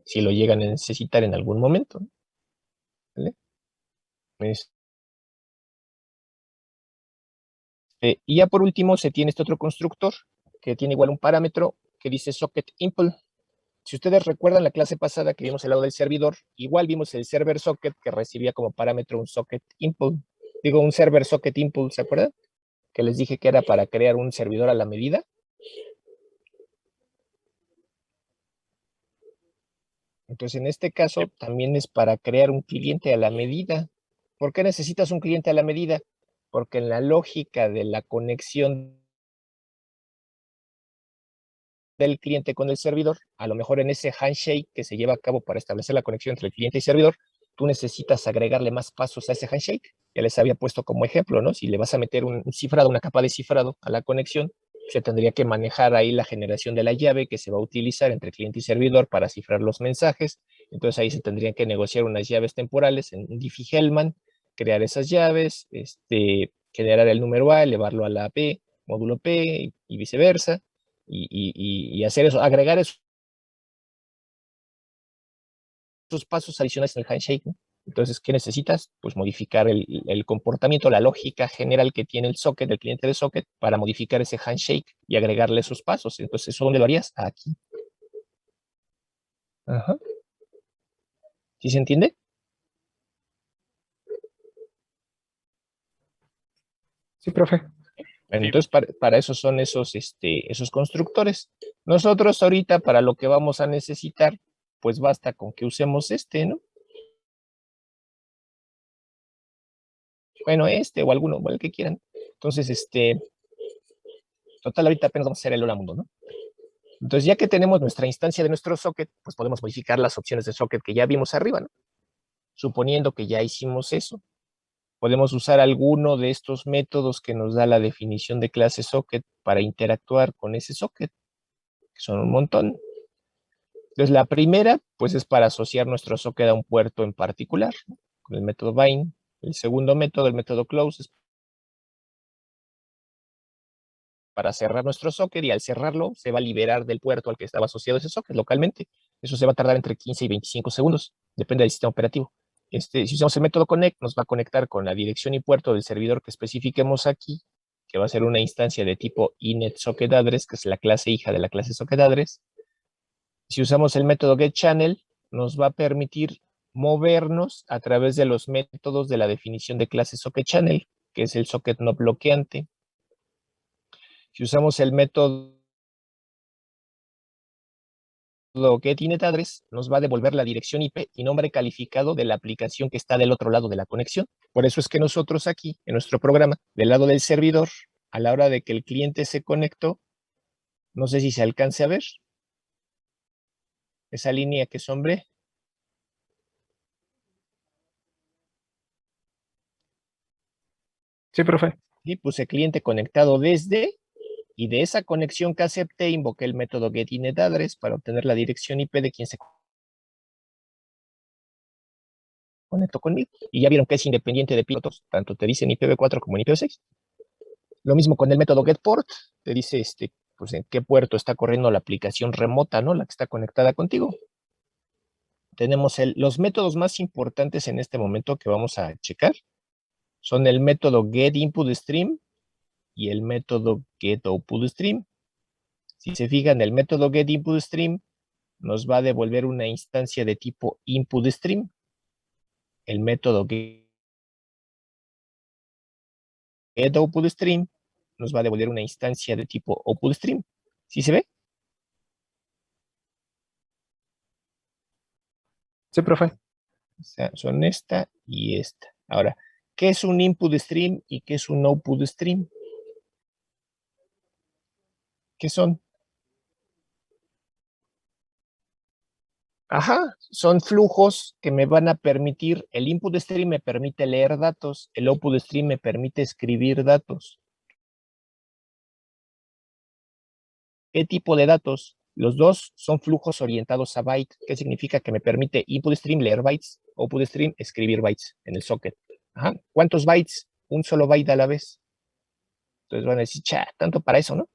Si lo llegan a necesitar en algún momento, ¿no? ¿Vale? Y ya por último se tiene este otro constructor que tiene igual un parámetro que dice socket impl. Si ustedes recuerdan la clase pasada que vimos el lado del servidor, igual vimos el server socket que recibía como parámetro un socket impl. Digo, un server socket impl, ¿se acuerdan? Que les dije que era para crear un servidor a la medida. Entonces, en este caso, también es para crear un cliente a la medida. ¿Por qué necesitas un cliente a la medida? Porque en la lógica de la conexión del cliente con el servidor, a lo mejor en ese handshake que se lleva a cabo para establecer la conexión entre el cliente y servidor, tú necesitas agregarle más pasos a ese handshake. Ya les había puesto como ejemplo, ¿no? Si le vas a meter un cifrado, una capa de cifrado a la conexión, se tendría que manejar ahí la generación de la llave que se va a utilizar entre cliente y servidor para cifrar los mensajes. Entonces ahí se tendrían que negociar unas llaves temporales en un Diffie-Hellman, crear esas llaves, generar el número A, elevarlo a la P, módulo P y viceversa, y hacer eso, agregar esos pasos adicionales en el handshake, ¿no? Entonces, ¿qué necesitas? Pues modificar el comportamiento, la lógica general que tiene el socket, el cliente de socket, para modificar ese handshake y agregarle esos pasos. Entonces, ¿eso dónde lo harías? Aquí. Ajá. ¿Sí se entiende? Sí, profe. Bueno, entonces, para eso son esos constructores. Nosotros ahorita, para lo que vamos a necesitar, pues basta con que usemos ¿no? Bueno, o alguno, o el que quieran. Entonces, total, ahorita apenas vamos a hacer el Hola Mundo, ¿no? Entonces, ya que tenemos nuestra instancia de nuestro socket, pues podemos modificar las opciones de socket que ya vimos arriba, ¿no? Suponiendo que ya hicimos eso, podemos usar alguno de estos métodos que nos da la definición de clase socket para interactuar con ese socket, que son un montón. Entonces, la primera, pues es para asociar nuestro socket a un puerto en particular, ¿no? Con el método bind. El segundo método, el método close, es para cerrar nuestro socket, y al cerrarlo se va a liberar del puerto al que estaba asociado ese socket localmente. Eso se va a tardar entre 15 y 25 segundos, depende del sistema operativo. Si usamos el método connect, nos va a conectar con la dirección y puerto del servidor que especifiquemos aquí, que va a ser una instancia de tipo inetSocketAddress, que es la clase hija de la clase socketAddress. Si usamos el método getChannel, nos va a permitir movernos a través de los métodos de la definición de clase socketChannel, que es el socket no bloqueante. Si usamos el método getInetAddress, nos va a devolver la dirección IP y nombre calificado de la aplicación que está del otro lado de la conexión. Por eso es que nosotros aquí, en nuestro programa, del lado del servidor, a la hora de que el cliente se conectó, no sé si se alcance a ver esa línea que sombré. Sí, profe. Y puse cliente conectado desde, y de esa conexión que acepté, invoqué el método getInetAddress para obtener la dirección IP de quien se conectó conmigo. Y ya vieron que es independiente de pilotos, tanto te dicen IPv4 como en IPv6. Lo mismo con el método getPort, te dice pues en qué puerto está corriendo la aplicación remota, ¿no? La que está conectada contigo. Tenemos los métodos más importantes en este momento que vamos a checar. Son el método getInputStream y el método getOutputStream. Si se fijan, el método getInputStream nos va a devolver una instancia de tipo input_stream. El método getOutputStream nos va a devolver una instancia de tipo outputStream. ¿Sí se ve? Sí, profe. O sea, son esta y esta. Ahora, ¿qué es un input_stream y qué es un output_stream? ¿Qué son? Ajá, son flujos que me van a permitir, el input_stream me permite leer datos, el output_stream me permite escribir datos. ¿Qué tipo de datos? Los dos son flujos orientados a byte. ¿Qué significa? Que me permite input_stream leer bytes, output_stream escribir bytes en el socket. Ajá. ¿Cuántos bytes? Un solo byte a la vez. Entonces van a decir, cha, tanto para eso, ¿no?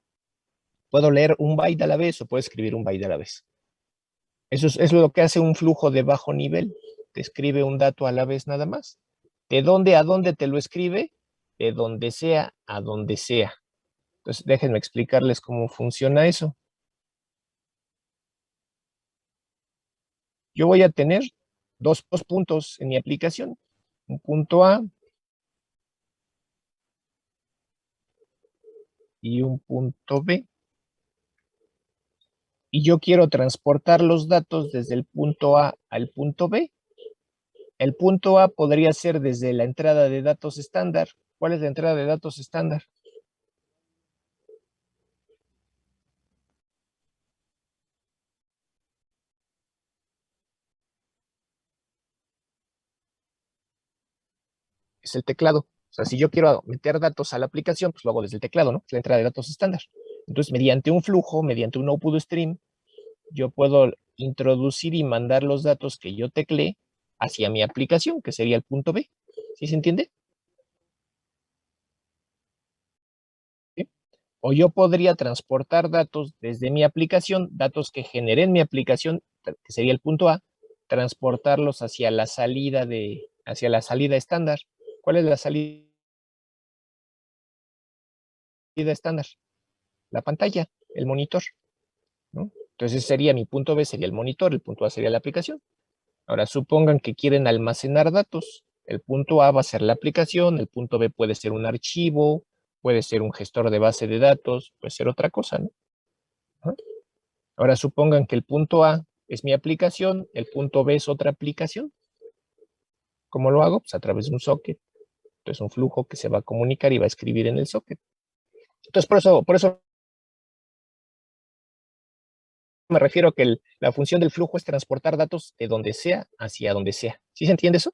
Puedo leer un byte a la vez o puedo escribir un byte a la vez. Eso es lo que hace un flujo de bajo nivel. Te escribe un dato a la vez nada más. ¿De dónde a dónde te lo escribe? De donde sea a donde sea. Entonces déjenme explicarles cómo funciona eso. Yo voy a tener dos puntos en mi aplicación. Un punto A y un punto B. Y yo quiero transportar los datos desde el punto A al punto B. El punto A podría ser desde la entrada de datos estándar. ¿Cuál es la entrada de datos estándar? Es el teclado. O sea, si yo quiero meter datos a la aplicación, pues lo hago desde el teclado, ¿no? Es la entrada de datos estándar. Entonces, mediante un flujo, mediante un output_stream, yo puedo introducir y mandar los datos que yo tecleé hacia mi aplicación, que sería el punto B. ¿Sí se entiende? ¿Sí? O yo podría transportar datos desde mi aplicación, datos que generé en mi aplicación, que sería el punto A, transportarlos hacia la salida estándar. ¿Cuál es la salida estándar? La pantalla, el monitor, ¿no? Entonces sería mi punto B, sería el monitor, el punto A sería la aplicación. Ahora supongan que quieren almacenar datos. El punto A va a ser la aplicación, el punto B puede ser un archivo, puede ser un gestor de base de datos, puede ser otra cosa, ¿no? Ajá. Ahora supongan que el punto A es mi aplicación, el punto B es otra aplicación. ¿Cómo lo hago? Pues a través de un socket. Entonces un flujo que se va a comunicar y va a escribir en el socket. Entonces por eso me refiero a que la función del flujo es transportar datos de donde sea hacia donde sea. ¿Sí se entiende eso?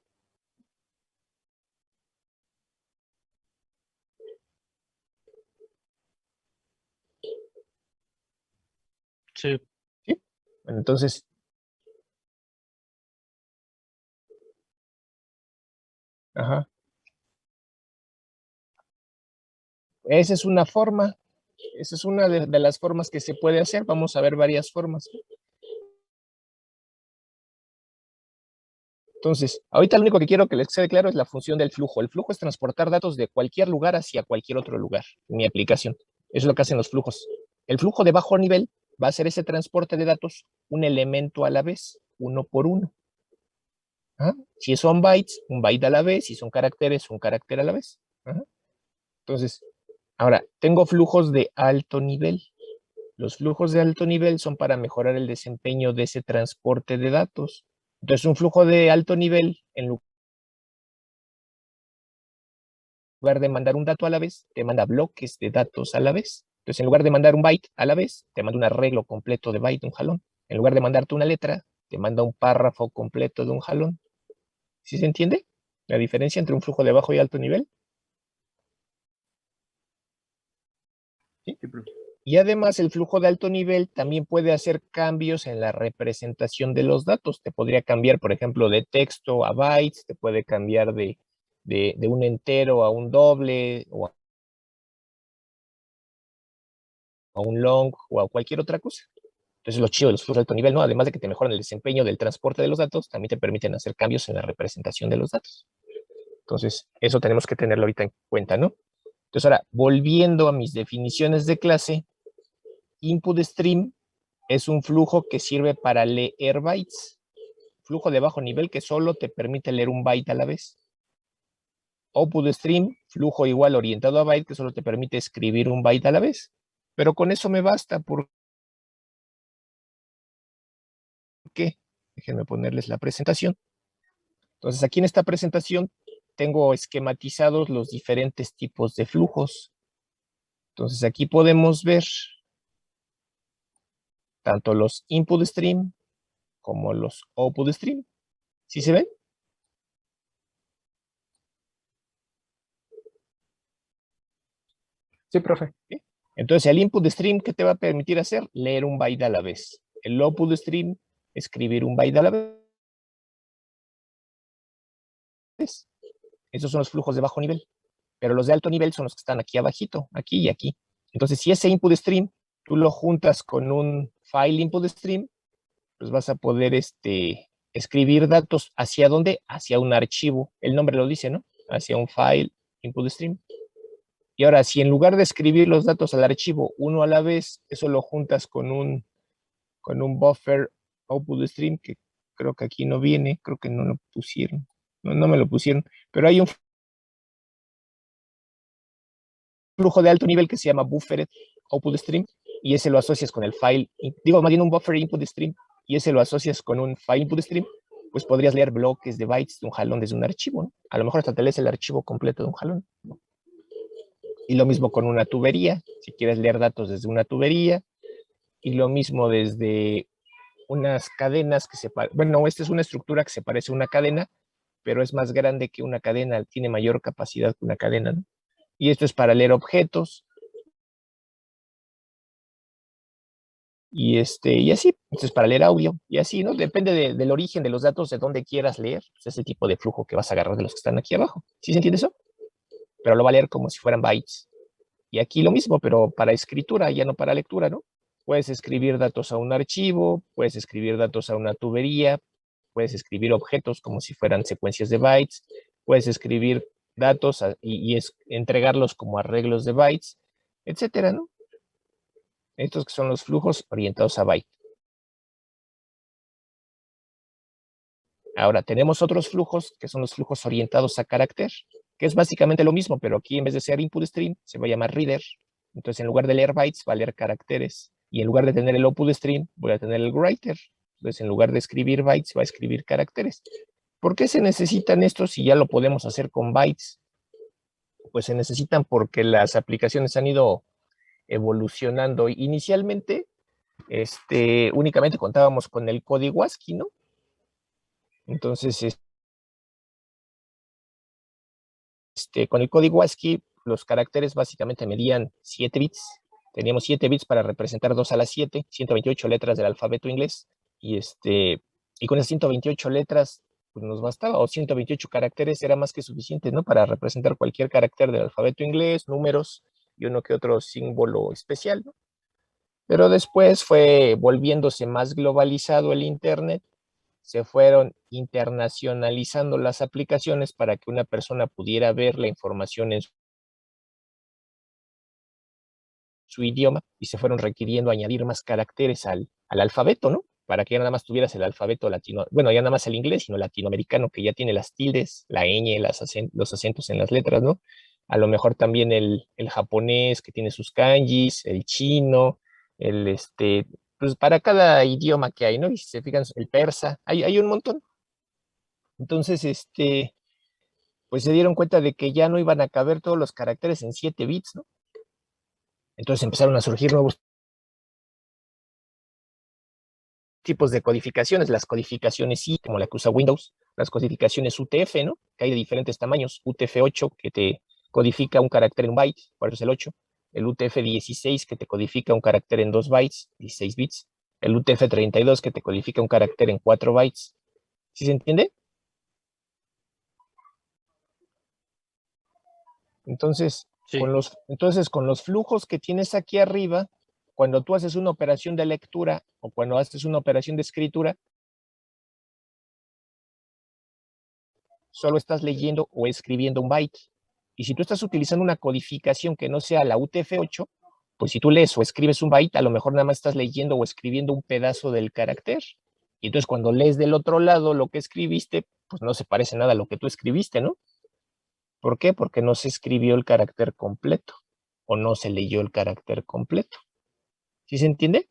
Sí. ¿Sí? Bueno, entonces, ajá. Esa es una forma, esa es una de las formas que se puede hacer. Vamos a ver varias formas. Entonces, ahorita lo único que quiero que les quede claro es la función del flujo. El flujo es transportar datos de cualquier lugar hacia cualquier otro lugar en mi aplicación. Eso es lo que hacen los flujos. El flujo de bajo nivel va a ser ese transporte de datos un elemento a la vez, uno por uno. ¿Ah? Si son bytes, un byte a la vez. Si son caracteres, un carácter a la vez. ¿Ah? Entonces, ahora, tengo flujos de alto nivel. Los flujos de alto nivel son para mejorar el desempeño de ese transporte de datos. Entonces, un flujo de alto nivel, en lugar de mandar un dato a la vez, te manda bloques de datos a la vez. Entonces, en lugar de mandar un byte a la vez, te manda un arreglo completo de byte, un jalón. En lugar de mandarte una letra, te manda un párrafo completo de un jalón. ¿Sí se entiende la diferencia entre un flujo de bajo y alto nivel? ¿Sí? Sí, profe. Y además el flujo de alto nivel también puede hacer cambios en la representación de los datos. Te podría cambiar, por ejemplo, de texto a bytes, te puede cambiar de un entero a un doble o a un long o a cualquier otra cosa. Entonces lo chido de los flujos de alto nivel, ¿no? Además de que te mejoran el desempeño del transporte de los datos, también te permiten hacer cambios en la representación de los datos. Entonces, eso tenemos que tenerlo ahorita en cuenta, ¿no? Entonces ahora, volviendo a mis definiciones de clase, input stream es un flujo que sirve para leer bytes. Flujo de bajo nivel que solo te permite leer un byte a la vez. Output stream, flujo igual orientado a byte que solo te permite escribir un byte a la vez. Pero con eso me basta. ¿Por qué? Déjenme ponerles la presentación. Entonces, aquí en esta presentación tengo esquematizados los diferentes tipos de flujos. Entonces, aquí podemos ver tanto los input stream como los output stream. ¿Sí se ven? Sí, profe. Entonces, el input stream, ¿qué te va a permitir hacer? Leer un byte a la vez. El output stream, escribir un byte a la vez. Esos son los flujos de bajo nivel. Pero los de alto nivel son los que están aquí abajito, aquí y aquí. Entonces, si ese input stream tú lo juntas con un file input stream, pues vas a poder escribir datos ¿hacia dónde? Hacia un archivo. El nombre lo dice, ¿no? Hacia un file input stream. Y ahora, si en lugar de escribir los datos al archivo uno a la vez, eso lo juntas con un buffer output stream, que creo que aquí no viene, creo que no lo pusieron. No me lo pusieron, pero hay un flujo de alto nivel que se llama buffer output stream, y ese lo asocias con el file, más bien un buffer input stream, y ese lo asocias con un file input stream, pues podrías leer bloques de bytes de un jalón desde un archivo, ¿no? A lo mejor hasta te lees el archivo completo de un jalón, ¿no? Y lo mismo con una tubería, si quieres leer datos desde una tubería, y lo mismo desde unas cadenas que se parecen, bueno, esta es una estructura que se parece a una cadena, pero es más grande que una cadena, tiene mayor capacidad que una cadena, ¿no? Y esto es para leer objetos, y así, esto es para leer audio, y así, ¿no? Depende del origen de los datos, de dónde quieras leer, pues ese tipo de flujo que vas a agarrar de los que están aquí abajo. ¿Sí se entiende eso? Pero lo va a leer como si fueran bytes. Y aquí lo mismo, pero para escritura, ya no para lectura, ¿no? Puedes escribir datos a un archivo, puedes escribir datos a una tubería, puedes escribir objetos como si fueran secuencias de bytes, puedes escribir datos entregarlos como arreglos de bytes, etcétera, ¿no? Estos que son los flujos orientados a byte. Ahora, tenemos otros flujos que son los flujos orientados a carácter, que es básicamente lo mismo, pero aquí en vez de ser input stream, se va a llamar reader. Entonces, en lugar de leer bytes, va a leer caracteres. Y en lugar de tener el output stream, voy a tener el writer. Entonces, en lugar de escribir bytes, va a escribir caracteres. ¿Por qué se necesitan estos si ya lo podemos hacer con bytes? Pues se necesitan porque las aplicaciones han ido evolucionando. Inicialmente, únicamente contábamos con el código ASCII, ¿no? Entonces, con el código ASCII, los caracteres básicamente medían 7 bits. Teníamos 7 bits para representar 2 a la 7, 128 letras del alfabeto inglés. Y con esas 128 letras, pues nos bastaba, o 128 caracteres era más que suficiente, ¿no? Para representar cualquier carácter del alfabeto inglés, números y uno que otro símbolo especial, ¿no? Pero después fue volviéndose más globalizado el Internet, se fueron internacionalizando las aplicaciones para que una persona pudiera ver la información en su idioma, y se fueron requiriendo añadir más caracteres al alfabeto, ¿no? Para que ya nada más tuvieras el alfabeto latino, bueno, ya nada más el inglés, sino latinoamericano, que ya tiene las tildes, la ñ, los acentos en las letras, ¿no? A lo mejor también el japonés, que tiene sus kanjis, el chino, pues para cada idioma que hay, ¿no? Y si se fijan, el persa, hay un montón. Entonces, pues se dieron cuenta de que ya no iban a caber todos los caracteres en 7 bits, ¿no? Entonces empezaron a surgir nuevos tipos de codificaciones, las codificaciones I, como la que usa Windows, las codificaciones UTF, ¿no? Que hay de diferentes tamaños, UTF-8, que te codifica un carácter en un byte, por eso es el 8, el UTF-16, que te codifica un carácter en 2 bytes, 16 bits, el UTF-32, que te codifica un carácter en 4 bytes. ¿Sí se entiende? Entonces, Sí. con los flujos que tienes aquí arriba, cuando tú haces una operación de lectura o cuando haces una operación de escritura, solo estás leyendo o escribiendo un byte. Y si tú estás utilizando una codificación que no sea la UTF-8, pues si tú lees o escribes un byte, a lo mejor nada más estás leyendo o escribiendo un pedazo del carácter. Y entonces cuando lees del otro lado lo que escribiste, pues no se parece nada a lo que tú escribiste, ¿no? ¿Por qué? Porque no se escribió el carácter completo o no se leyó el carácter completo. ¿Sí se entiende?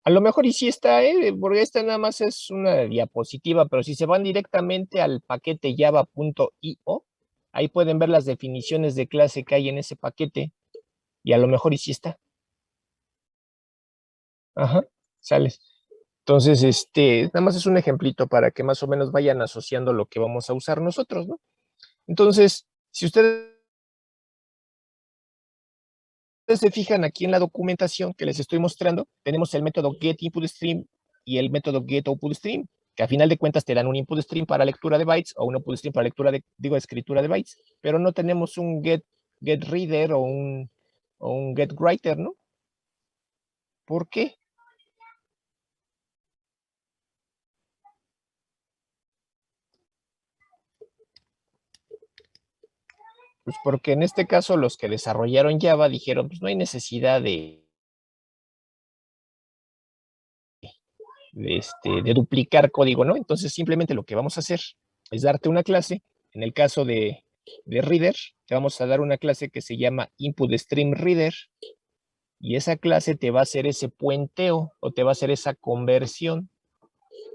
A lo mejor y sí está, porque esta nada más es una diapositiva, pero si se van directamente al paquete java.io, ahí pueden ver las definiciones de clase que hay en ese paquete, y a lo mejor y sí está. Ajá, sales. Entonces, nada más es un ejemplito para que más o menos vayan asociando lo que vamos a usar nosotros, ¿no? Entonces, si ustedes se fijan aquí en la documentación que les estoy mostrando, tenemos el método getInputStream y el método getOutputStream, que a final de cuentas te dan un input stream para lectura de bytes o un output stream para lectura de, escritura de bytes, pero no tenemos un getReader o un getWriter, ¿no? ¿Por qué? Pues porque en este caso los que desarrollaron Java dijeron, pues no hay necesidad de duplicar código, ¿no? Entonces simplemente lo que vamos a hacer es darte una clase. En el caso de Reader, te vamos a dar una clase que se llama InputStreamReader, y esa clase te va a hacer ese puenteo o te va a hacer esa conversión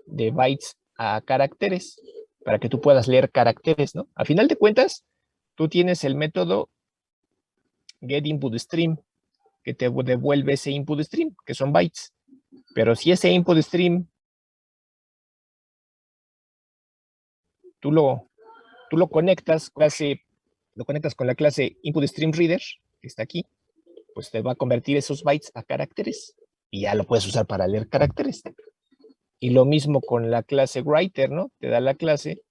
de bytes a caracteres para que tú puedas leer caracteres, ¿no? A final de cuentas, tú tienes el método getInputStream que te devuelve ese input stream, que son bytes. Pero si ese input stream tú lo conectas, lo conectas con la clase InputStreamReader, que está aquí, pues te va a convertir esos bytes a caracteres y ya lo puedes usar para leer caracteres. Y lo mismo con la clase Writer, ¿no? Te da la clase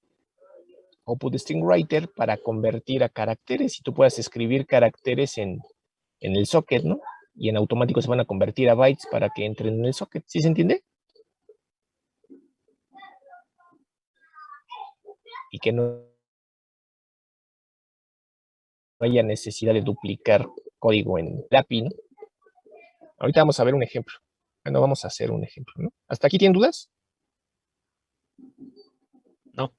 OutputStreamWriter para convertir a caracteres y tú puedas escribir caracteres en el socket, ¿no? Y en automático se van a convertir a bytes para que entren en el socket. ¿Sí se entiende? Y que no haya necesidad de duplicar código en la API, ¿no? Ahorita vamos a ver un ejemplo. Bueno, vamos a hacer un ejemplo, ¿no? ¿Hasta aquí tienen dudas? No.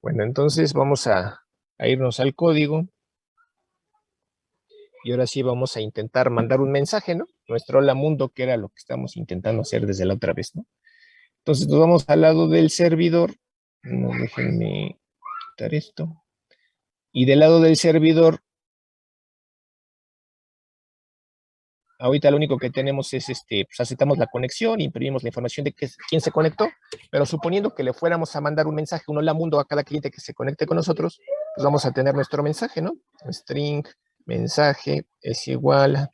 Bueno, entonces vamos a irnos al código. Y ahora sí vamos a intentar mandar un mensaje, ¿no? Nuestro hola mundo, que era lo que estamos intentando hacer desde la otra vez, ¿no? Entonces nos vamos al lado del servidor. No, déjenme quitar esto. Y del lado del servidor, ahorita lo único que tenemos es, pues aceptamos la conexión, imprimimos la información de quién se conectó, pero suponiendo que le fuéramos a mandar un mensaje, un hola mundo a cada cliente que se conecte con nosotros, pues vamos a tener nuestro mensaje, ¿no? String, mensaje, es igual a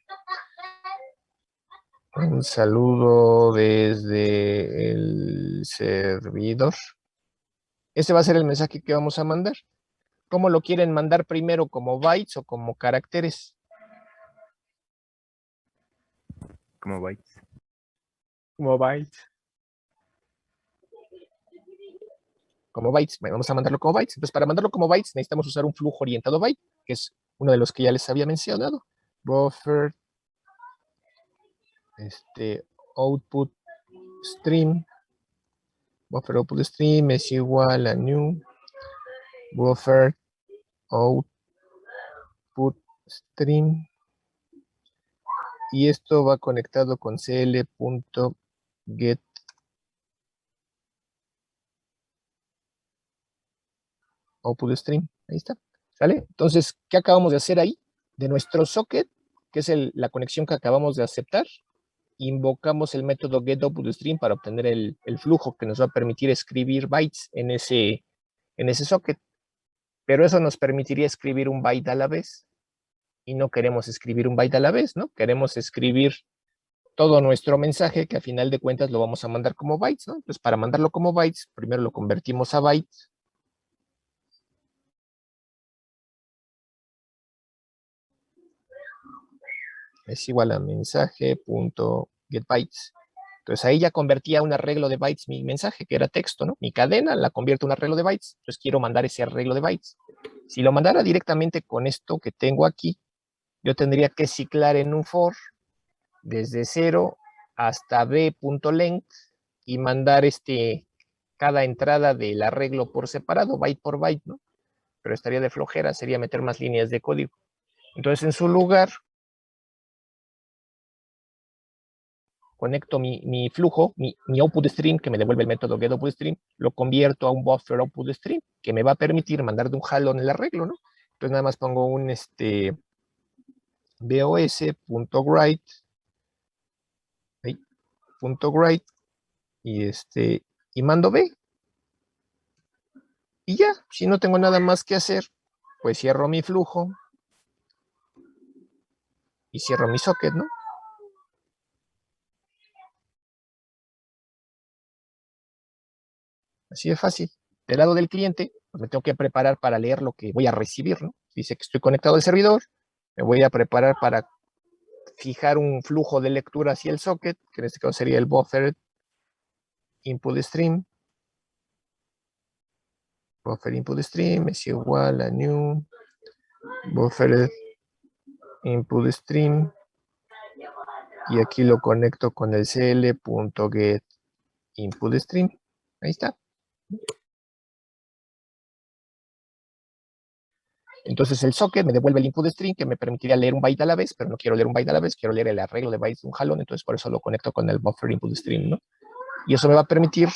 un saludo desde el servidor. Ese va a ser el mensaje que vamos a mandar. ¿Cómo lo quieren mandar primero? ¿Como bytes o como caracteres? Como bytes. Como bytes. Como bytes. Bueno, vamos a mandarlo como bytes. Entonces, para mandarlo como bytes necesitamos usar un flujo orientado byte, que es uno de los que ya les había mencionado. Buffer, output stream. Buffer output stream es igual a new buffer output stream. Y esto va conectado con cl.get output stream. Ahí está. ¿Sale? Entonces, ¿qué acabamos de hacer ahí? De nuestro socket, que es la conexión que acabamos de aceptar, invocamos el método getOutputStream para obtener el flujo que nos va a permitir escribir bytes en ese socket. Pero eso nos permitiría escribir un byte a la vez. Y no queremos escribir un byte a la vez, ¿no? Queremos escribir todo nuestro mensaje, que a final de cuentas lo vamos a mandar como bytes, ¿no? Entonces, para mandarlo como bytes, primero lo convertimos a bytes. es igual a mensaje.getBytes. Entonces ahí ya convertía a un arreglo de bytes mi mensaje, que era texto, ¿no? Mi cadena la convierto en un arreglo de bytes. Entonces quiero mandar ese arreglo de bytes. Si lo mandara directamente con esto que tengo aquí, yo tendría que ciclar en un for desde 0 hasta b.length y mandar cada entrada del arreglo por separado, byte por byte, ¿no? Pero estaría de flojera, sería meter más líneas de código. Entonces, en su lugar, conecto mi flujo, mi output stream, que me devuelve el método getOutputStream, lo convierto a un buffer output stream, que me va a permitir mandar de un jalón el arreglo, ¿no? Entonces, nada más pongo un bos.write, .write, y mando B. Y ya, si no tengo nada más que hacer, pues cierro mi flujo y cierro mi socket, ¿no? Así de fácil. Del lado del cliente, pues me tengo que preparar para leer lo que voy a recibir, ¿no? Dice que estoy conectado al servidor, me voy a preparar para fijar un flujo de lectura hacia el socket, que en este caso sería el buffer input stream. Buffer input stream es igual a new buffer input stream. Y aquí lo conecto con el cl.get input stream. Ahí está. Entonces el socket me devuelve el input stream que me permitiría leer un byte a la vez, pero no quiero leer un byte a la vez, quiero leer el arreglo de bytes de un jalón, entonces por eso lo conecto con el buffer input stream, ¿no? Y eso me va a permitir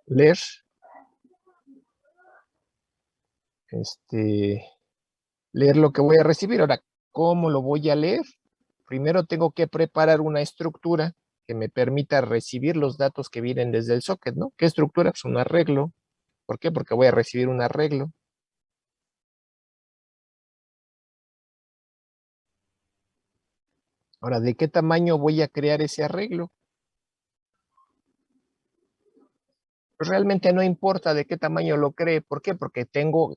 leer leer lo que voy a recibir. Ahora, ¿cómo lo voy a leer? Primero tengo que preparar una estructura que me permita recibir los datos que vienen desde el socket, ¿no? ¿Qué estructura? Pues un arreglo. ¿Por qué? Porque voy a recibir un arreglo. Ahora, ¿de qué tamaño voy a crear ese arreglo? Pues realmente no importa de qué tamaño lo cree. ¿Por qué? Porque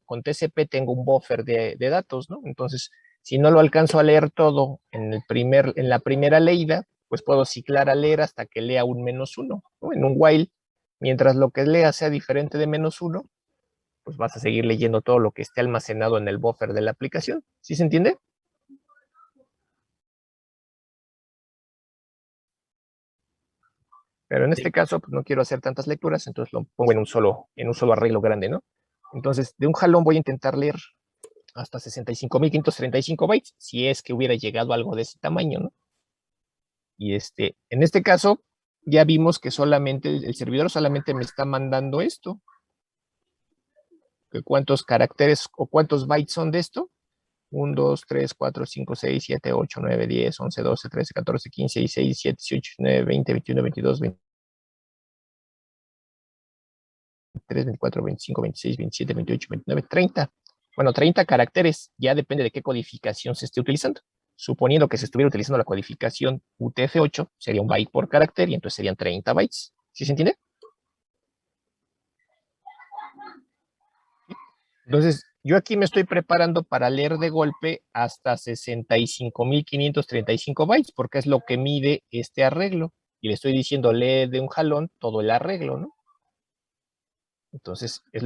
con TCP tengo un buffer de datos, ¿no? Entonces, si no lo alcanzo a leer todo en la primera leída, pues puedo ciclar a leer hasta que lea un -1, ¿no? En un while, mientras lo que lea sea diferente de -1, pues vas a seguir leyendo todo lo que esté almacenado en el buffer de la aplicación. ¿Sí se entiende? Pero en este caso, pues no quiero hacer tantas lecturas, entonces lo pongo en un solo arreglo grande, ¿no? Entonces, de un jalón voy a intentar leer hasta 65.535 bytes, si es que hubiera llegado algo de ese tamaño, ¿no? Y en este caso, ya vimos que solamente el servidor solamente me está mandando esto. ¿Cuántos caracteres o cuántos bytes son de esto? 1, 2, 3, 4, 5, 6, 7, 8, 9, 10, 11, 12, 13, 14, 15, 16, 17, 18, 19, 20, 21, 22, 23, 24, 25, 26, 27, 28, 29, 30. Bueno, 30 caracteres, ya depende de qué codificación se esté utilizando. Suponiendo que se estuviera utilizando la codificación UTF-8, sería un byte por carácter y entonces serían 30 bytes. ¿Sí se entiende? Entonces, yo aquí me estoy preparando para leer de golpe hasta 65.535 bytes, porque es lo que mide este arreglo. Y le estoy diciendo, lee de un jalón todo el arreglo, ¿no? Entonces, es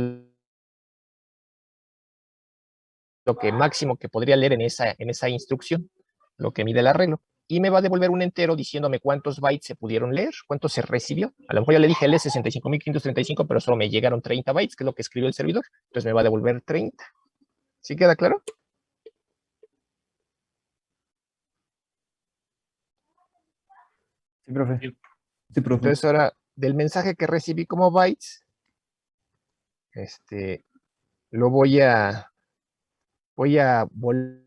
lo que máximo que podría leer en esa instrucción, lo que mide el arreglo. Y me va a devolver un entero diciéndome cuántos bytes se pudieron leer, cuánto se recibió. A lo mejor ya le dije lee 65.535, pero solo me llegaron 30 bytes, que es lo que escribió el servidor. Entonces me va a devolver 30. ¿Sí queda claro? Sí, profe. Sí, profe. Entonces ahora, del mensaje que recibí como bytes, lo voy a volver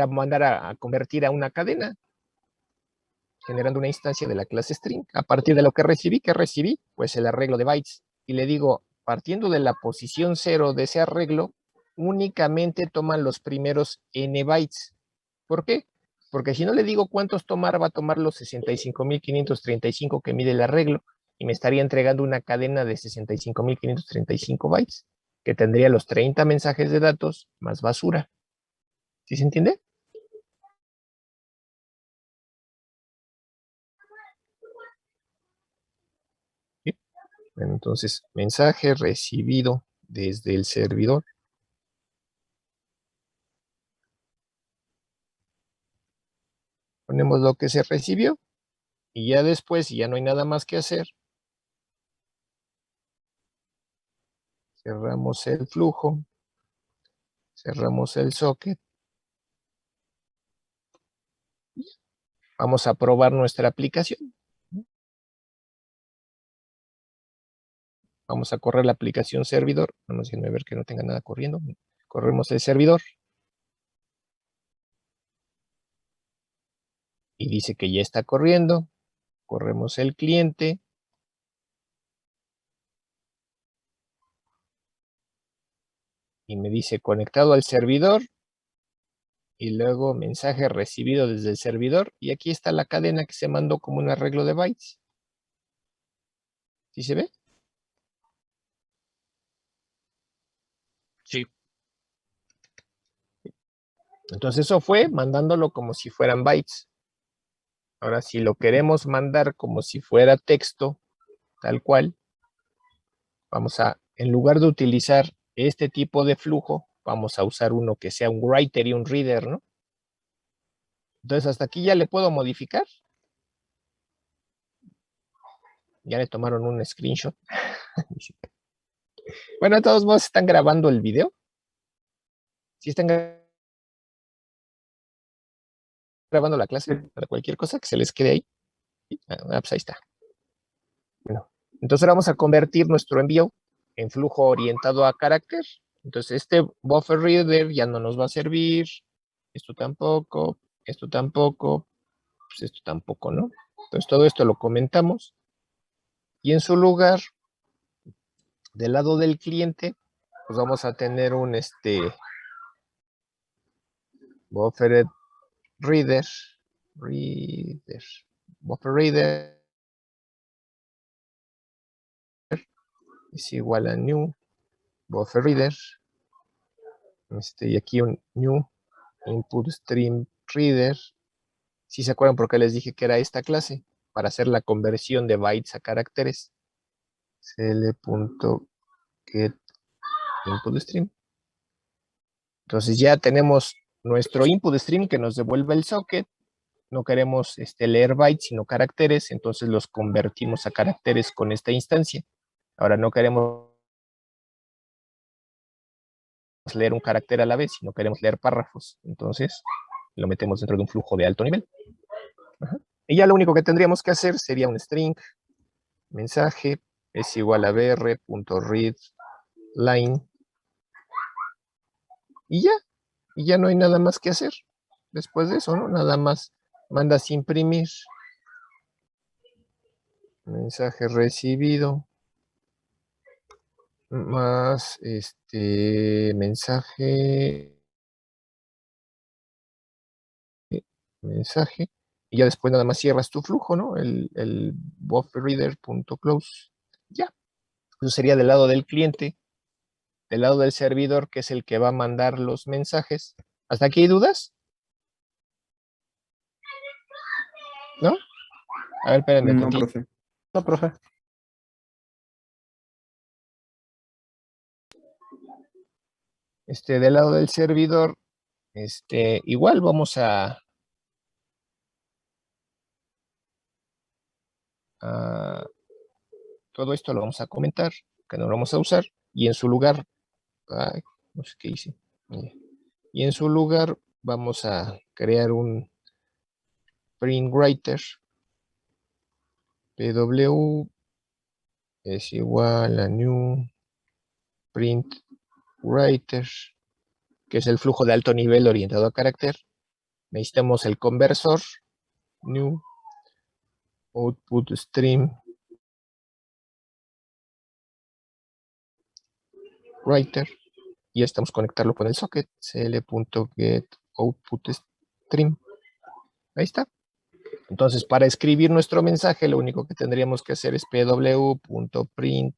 a mandar a convertir a una cadena, generando una instancia de la clase string. A partir de lo que recibí, ¿qué recibí? Pues el arreglo de bytes. Y le digo, partiendo de la posición 0 de ese arreglo, únicamente toman los primeros n bytes. ¿Por qué? Porque si no le digo cuántos tomar, va a tomar los 65.535 que mide el arreglo y me estaría entregando una cadena de 65.535 bytes, que tendría los 30 mensajes de datos más basura. ¿Sí se entiende? ¿Sí? Bueno, entonces, mensaje recibido desde el servidor. Ponemos lo que se recibió y ya después, si ya no hay nada más que hacer, cerramos el flujo, cerramos el socket. Vamos a probar nuestra aplicación. Vamos a correr la aplicación servidor. Vamos a ver que no tenga nada corriendo. Corremos el servidor. Y dice que ya está corriendo. Corremos el cliente. Y me dice conectado al servidor. Y luego mensaje recibido desde el servidor. Y aquí está la cadena que se mandó como un arreglo de bytes. ¿Sí se ve? Sí. Entonces eso fue mandándolo como si fueran bytes. Ahora, si lo queremos mandar como si fuera texto, tal cual, vamos a, en lugar de utilizar este tipo de flujo, vamos a usar uno que sea un writer y un reader, ¿no? Entonces, hasta aquí ya le puedo modificar. Ya le tomaron un screenshot. Bueno, de todos modos, ¿están grabando el video? ¿Sí están grabando la clase? Para cualquier cosa que se les quede ahí. Pues ahí está. Bueno, entonces ahora vamos a convertir nuestro envío en flujo orientado a carácter. Entonces este buffer reader ya no nos va a servir. Esto tampoco, pues esto tampoco, ¿no? Entonces todo esto lo comentamos. Y en su lugar, del lado del cliente, pues vamos a tener un buffer reader, buffer reader es igual a new buffer reader, y aquí un new input stream reader. Si se acuerdan por qué les dije que era esta clase, para hacer la conversión de bytes a caracteres. cl.get input stream. Entonces ya tenemos nuestro input stream que nos devuelve el socket. No queremos leer bytes, sino caracteres, entonces los convertimos a caracteres con esta instancia. Ahora no queremos leer un carácter a la vez, sino queremos leer párrafos. Entonces lo metemos dentro de un flujo de alto nivel. Ajá. Y ya lo único que tendríamos que hacer sería un string, mensaje, es igual a br.readLine. Y ya no hay nada más que hacer. Después de eso, ¿no? Nada más mandas imprimir. Mensaje recibido. Más mensaje. Y ya después nada más cierras tu flujo, ¿no? El bufferreader.close. Ya. Eso sería del lado del cliente. Del lado del servidor, que es el que va a mandar los mensajes. ¿Hasta aquí hay dudas? ¿No? A ver, espérenme. No, profe. No, profe. Del lado del servidor, igual vamos a todo esto lo vamos a comentar, que no lo vamos a usar, y en su lugar, no sé qué hice, y en su lugar vamos a crear un print writer, pw es igual a new print writer, que es el flujo de alto nivel orientado a carácter. Necesitamos el conversor, new output stream writer, y estamos conectarlo con el socket, cl.getOutputStream. Ahí está. Entonces, para escribir nuestro mensaje, lo único que tendríamos que hacer es pw.println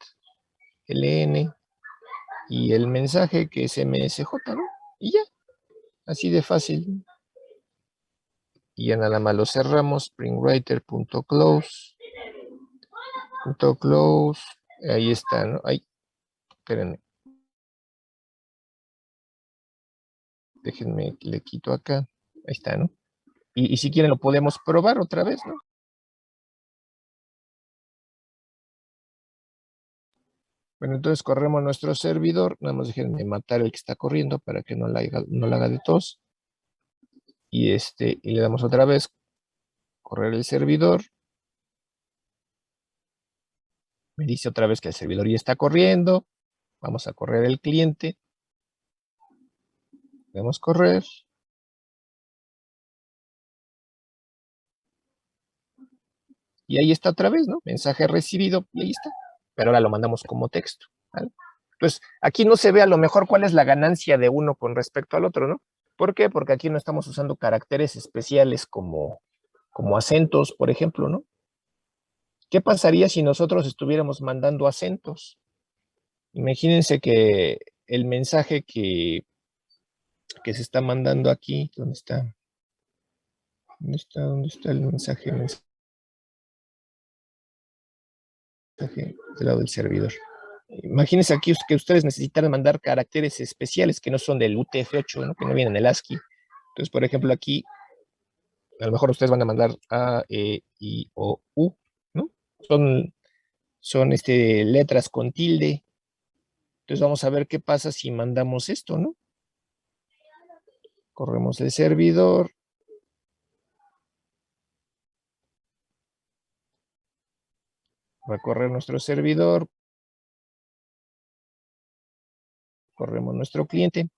y el mensaje que es msj, ¿no? Y ya. Así de fácil. Y ya nada más lo cerramos. Springwriter.close. Close. Ahí está, ¿no? Ay, espérenme. Déjenme, le quito acá. Ahí está, ¿no? Y si quieren lo podemos probar otra vez, ¿no? Bueno, entonces corremos nuestro servidor. Nada más déjenme matar el que está corriendo para que no la haga de tos. Y le damos otra vez correr el servidor. Me dice otra vez que el servidor ya está corriendo. Vamos a correr el cliente. Podemos correr. Y ahí está otra vez, ¿no? Mensaje recibido, y ahí está. Pero ahora lo mandamos como texto, ¿vale? Entonces, aquí no se ve a lo mejor cuál es la ganancia de uno con respecto al otro, ¿no? ¿Por qué? Porque aquí no estamos usando caracteres especiales como acentos, por ejemplo, ¿no? ¿Qué pasaría si nosotros estuviéramos mandando acentos? Imagínense que el mensaje que se está mandando aquí, ¿dónde está? ¿Dónde está el mensaje? Del lado del servidor. Imagínense aquí que ustedes necesitan mandar caracteres especiales que no son del UTF-8, ¿no? Que no vienen en el ASCII. Entonces, por ejemplo, aquí, a lo mejor ustedes van a mandar A, E, I, O, U, ¿no? Son letras con tilde. Entonces vamos a ver qué pasa si mandamos esto, ¿no? Corremos el servidor. Va a correr nuestro servidor. Corremos nuestro cliente.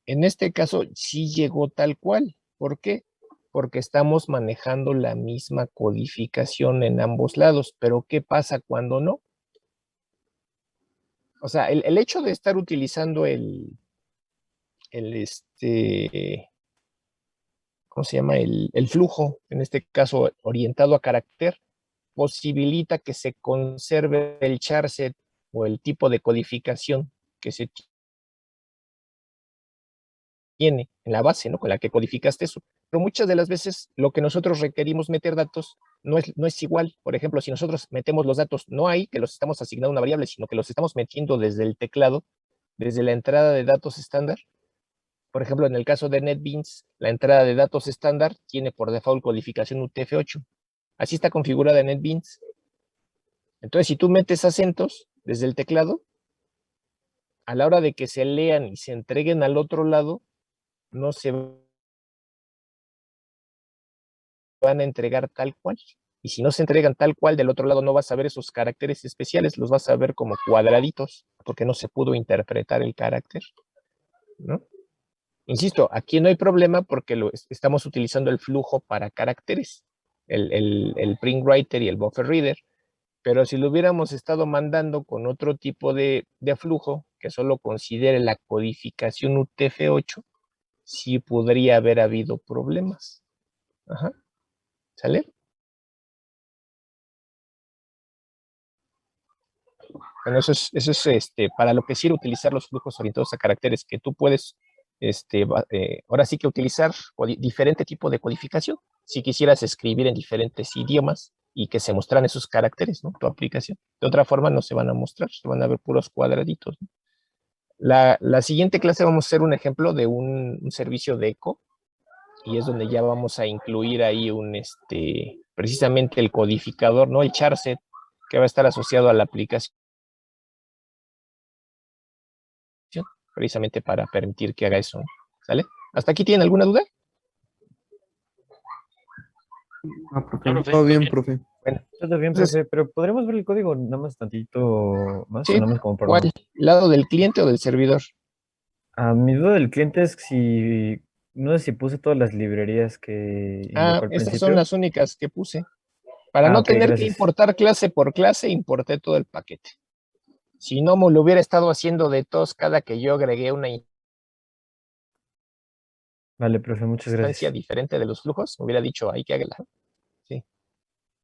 En este caso sí llegó tal cual. ¿Por qué? Porque estamos manejando la misma codificación en ambos lados. Pero ¿qué pasa cuando no? O sea, el hecho de estar utilizando ¿cómo se llama? El flujo, en este caso orientado a carácter, posibilita que se conserve el charset o el tipo de codificación que se tiene en la base, ¿no? Con la que codificaste eso. Pero muchas de las veces lo que nosotros requerimos meter datos no es igual. Por ejemplo, si nosotros metemos los datos no ahí, que los estamos asignando a una variable, sino que los estamos metiendo desde el teclado, desde la entrada de datos estándar. Por ejemplo, en el caso de NetBeans, la entrada de datos estándar tiene por default codificación UTF-8. Así está configurada NetBeans. Entonces, si tú metes acentos desde el teclado, a la hora de que se lean y se entreguen al otro lado, no se van a entregar tal cual. Y si no se entregan tal cual, del otro lado no vas a ver esos caracteres especiales, los vas a ver como cuadraditos, porque no se pudo interpretar el carácter, ¿no? Insisto, aquí no hay problema porque estamos utilizando el flujo para caracteres, el PrintWriter y el BufferReader, pero si lo hubiéramos estado mandando con otro tipo de flujo que solo considere la codificación UTF-8, sí podría haber habido problemas. Ajá. ¿Sale? Bueno, eso es para lo que sirve utilizar los flujos orientados a caracteres, que tú puedes, ahora sí que utilizar diferente tipo de codificación. Si quisieras escribir en diferentes idiomas y que se mostraran esos caracteres, ¿no? Tu aplicación. De otra forma no se van a mostrar, se van a ver puros cuadraditos, ¿no? La siguiente clase vamos a hacer un ejemplo de un servicio de eco, y es donde ya vamos a incluir ahí precisamente el codificador, ¿no? El charset, que va a estar asociado a la aplicación, precisamente para permitir que haga eso, ¿no? ¿Sale? ¿Hasta aquí tienen alguna duda? No, profe. No, profe, Todo muy bien, bien. profe. Bueno, Todo bien, entonces, profe, pero ¿podremos ver el código nada más tantito más? sí, O nada más como por ¿cuál? ¿Lado del cliente o del servidor? Mi duda del cliente es si, no sé si puse todas las librerías que indicó al Estas son principio. las únicas que puse. Para no Ok, tener que gracias. importar clase por clase, importé todo el paquete. Si no me lo hubiera estado haciendo de tos cada que yo agregué una Vale, profe, muchas instancia gracias. diferente de los flujos, me hubiera dicho, hay que hacerla. Sí.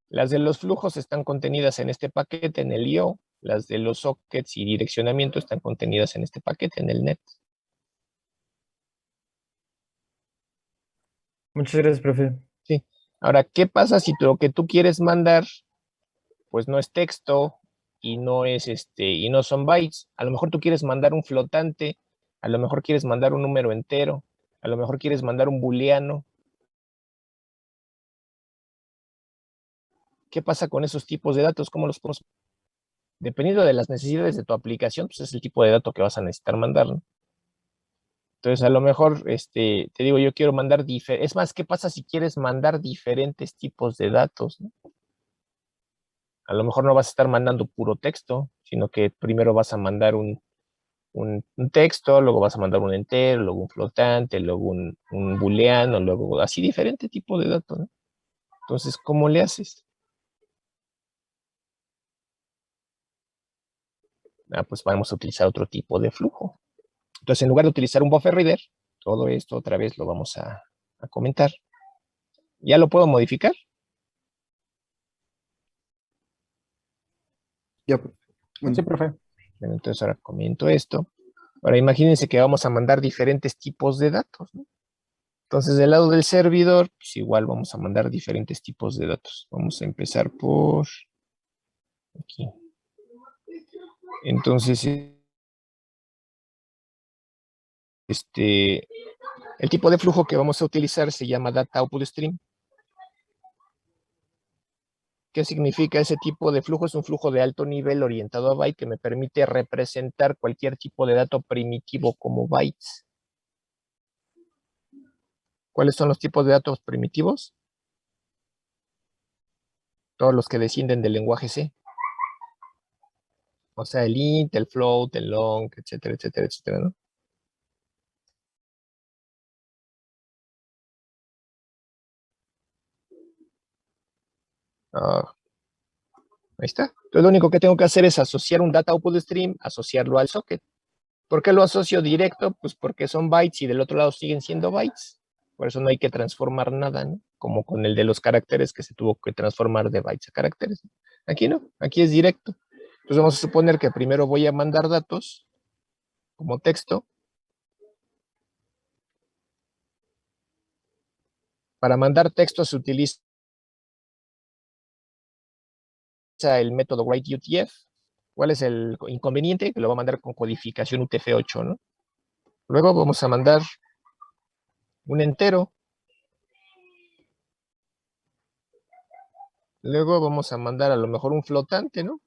Las de los flujos están contenidas en este paquete, en el IO. Las de los sockets y direccionamiento están contenidas en este paquete, en el net. Muchas gracias, profe. Sí. Ahora, ¿qué pasa si lo que tú quieres mandar, pues no es texto y no es y no son bytes? A lo mejor tú quieres mandar un flotante, a lo mejor quieres mandar un número entero, a lo mejor quieres mandar un booleano. ¿Qué pasa con esos tipos de datos? ¿Cómo los podemos? Dependiendo de las necesidades de tu aplicación, pues es el tipo de dato que vas a necesitar mandar, ¿no? Entonces, a lo mejor, te digo, yo quiero mandar diferentes. Es más, ¿qué pasa si quieres mandar diferentes tipos de datos, ¿no? A lo mejor no vas a estar mandando puro texto, sino que primero vas a mandar un texto, luego vas a mandar un entero, luego un flotante, luego un booleano, luego así diferente tipo de datos, ¿no? Entonces, ¿cómo le haces? Pues vamos a utilizar otro tipo de flujo. Entonces, en lugar de utilizar un buffer reader, todo esto otra vez lo vamos a comentar. ¿Ya lo puedo modificar? Ya, profe. Bueno, Sí, profe. Bueno, entonces ahora comento esto. Ahora imagínense que vamos a mandar diferentes tipos de datos, ¿no? Entonces, del lado del servidor, pues igual vamos a mandar diferentes tipos de datos. Vamos a empezar por aquí. Entonces, el tipo de flujo que vamos a utilizar se llama Data Output Stream. ¿Qué significa ese tipo de flujo? Es un flujo de alto nivel orientado a byte que me permite representar cualquier tipo de dato primitivo como bytes. ¿Cuáles son los tipos de datos primitivos? Todos los que descienden del lenguaje C. O sea, el int, el float, el long, etcétera, etcétera, etcétera, ¿no? Ahí está. Entonces lo único que tengo que hacer es asociar un data output stream, asociarlo al socket. ¿Por qué lo asocio directo? Pues porque son bytes y del otro lado siguen siendo bytes. Por eso no hay que transformar nada, ¿no? Como con el de los caracteres que se tuvo que transformar de bytes a caracteres. Aquí no, aquí es directo. Entonces vamos a suponer que primero voy a mandar datos como texto. Para mandar texto se utiliza el método writeUTF. ¿Cuál es el inconveniente? Que lo va a mandar con codificación UTF-8, ¿no? Luego vamos a mandar un entero. Luego vamos a mandar a lo mejor un flotante, ¿no?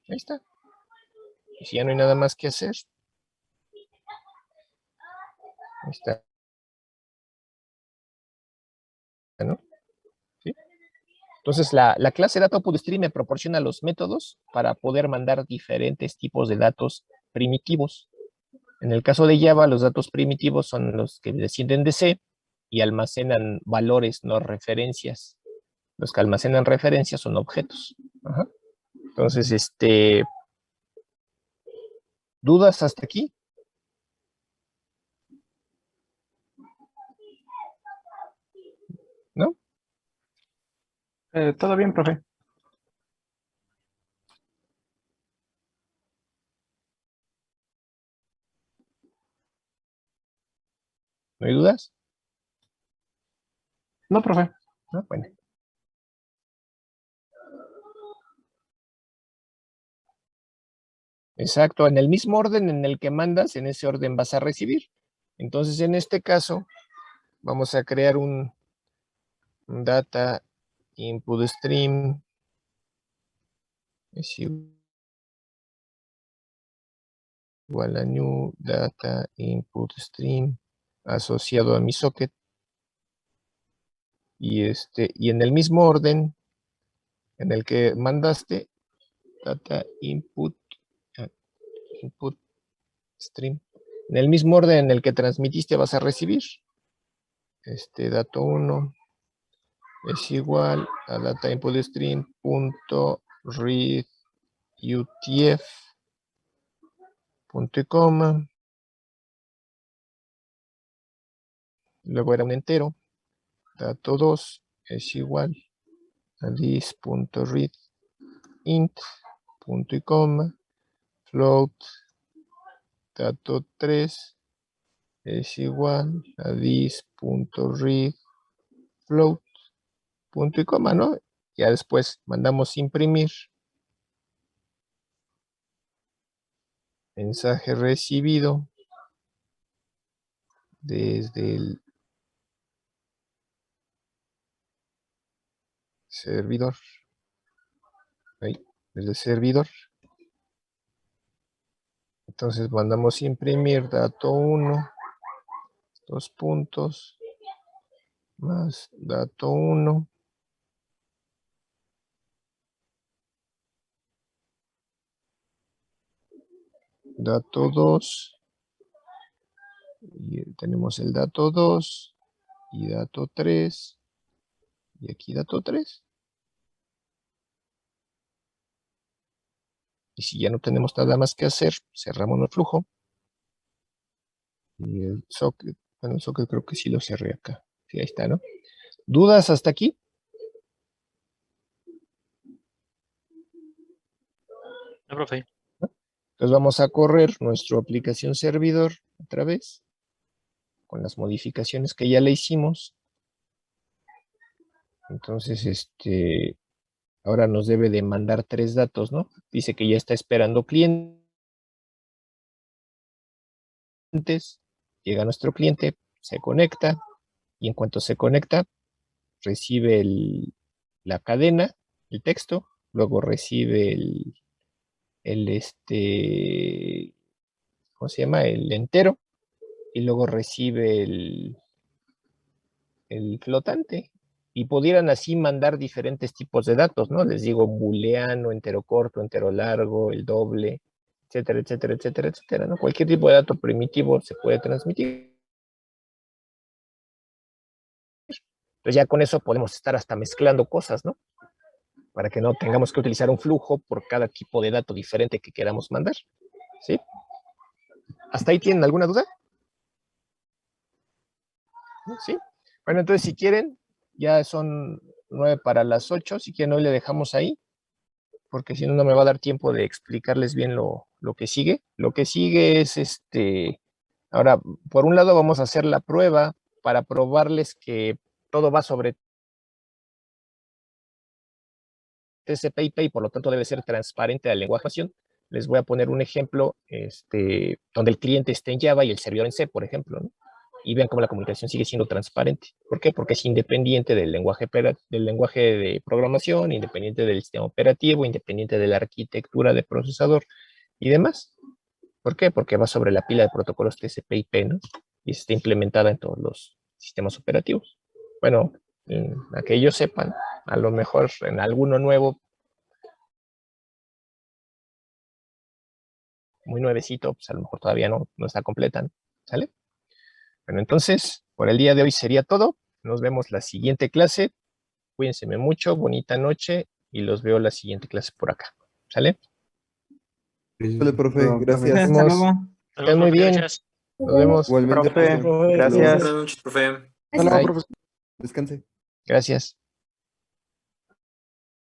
Ahí está. Y si ya no hay nada más que hacer. Ahí está. ¿No? ¿Sí? Entonces la clase data.stream me proporciona los métodos para poder mandar diferentes tipos de datos primitivos. En el caso de Java, los datos primitivos son los que descienden de C y almacenan valores, no referencias. Los que almacenan referencias son objetos. Ajá. Entonces, ¿dudas hasta aquí? ¿No? Todo bien, profe. ¿No hay dudas? No, profe. ¿No? Bueno. Exacto, en el mismo orden en el que mandas, en ese orden vas a recibir. Entonces, en este caso, vamos a crear un data input stream es igual a new data input stream asociado a mi socket. Y en el mismo orden en el que mandaste data input stream, en el mismo orden en el que transmitiste vas a recibir dato 1 es igual a data input stream punto read utf punto y coma, luego era un entero, dato 2 es igual a this.read int punto y coma, float, dato 3 es igual a this.read float, punto y coma, ¿no? Ya después mandamos imprimir. Mensaje recibido desde el servidor. Ahí, desde el servidor. Entonces mandamos imprimir dato 1, 2 puntos, más dato 1. Dato 2. Y tenemos el dato 2 y dato 3. Y aquí dato 3. Y si ya no tenemos nada más que hacer, cerramos el flujo. Y el socket, bueno, el socket creo que sí lo cerré acá. Sí, ahí está, ¿no? ¿Dudas hasta aquí? No, profe. Entonces vamos a correr nuestra aplicación servidor otra vez, con las modificaciones que ya le hicimos. Entonces, ahora nos debe de mandar 3 datos, ¿no? Dice que ya está esperando clientes. Llega nuestro cliente, se conecta, y en cuanto se conecta, recibe la cadena, el texto, luego recibe ¿cómo se llama? El entero, y luego recibe el flotante. Y pudieran así mandar diferentes tipos de datos, ¿no? Les digo, booleano, entero corto, entero largo, el doble, etcétera, etcétera, etcétera, etcétera, ¿no? Cualquier tipo de dato primitivo se puede transmitir. Entonces ya con eso podemos estar hasta mezclando cosas, ¿no? Para que no tengamos que utilizar un flujo por cada tipo de dato diferente que queramos mandar, ¿sí? ¿Hasta ahí tienen alguna duda? ¿Sí? Bueno, entonces si quieren, ya son 9 para las 8, si quieren hoy le dejamos ahí, porque si no, no me va a dar tiempo de explicarles bien lo que sigue. Lo que sigue es ahora, por un lado vamos a hacer la prueba para probarles que todo va sobre TCP/IP y por lo tanto debe ser transparente al lenguaje de programación. Les voy a poner un ejemplo donde el cliente esté en Java y el servidor en C, por ejemplo, ¿no? Y vean cómo la comunicación sigue siendo transparente. ¿Por qué? Porque es independiente del lenguaje de programación, independiente del sistema operativo, independiente de la arquitectura de procesador y demás. ¿Por qué? Porque va sobre la pila de protocolos TCP/IP, ¿no? Y está implementada en todos los sistemas operativos. Bueno, a que ellos sepan, a lo mejor en alguno nuevo, muy nuevecito, pues a lo mejor todavía no está completa, ¿no? ¿Sale? Bueno, entonces, por el día de hoy sería todo. Nos vemos la siguiente clase. Cuídense mucho, bonita noche y los veo la siguiente clase por acá. ¿Sale? Hola, profe, gracias. Nos Hasta vemos. luego. Estén muy bien. Gracias. Nos vemos. Igualmente, Profe, profe. gracias. Buenas noches, profe. Gracias. Bye. Descanse. Gracias.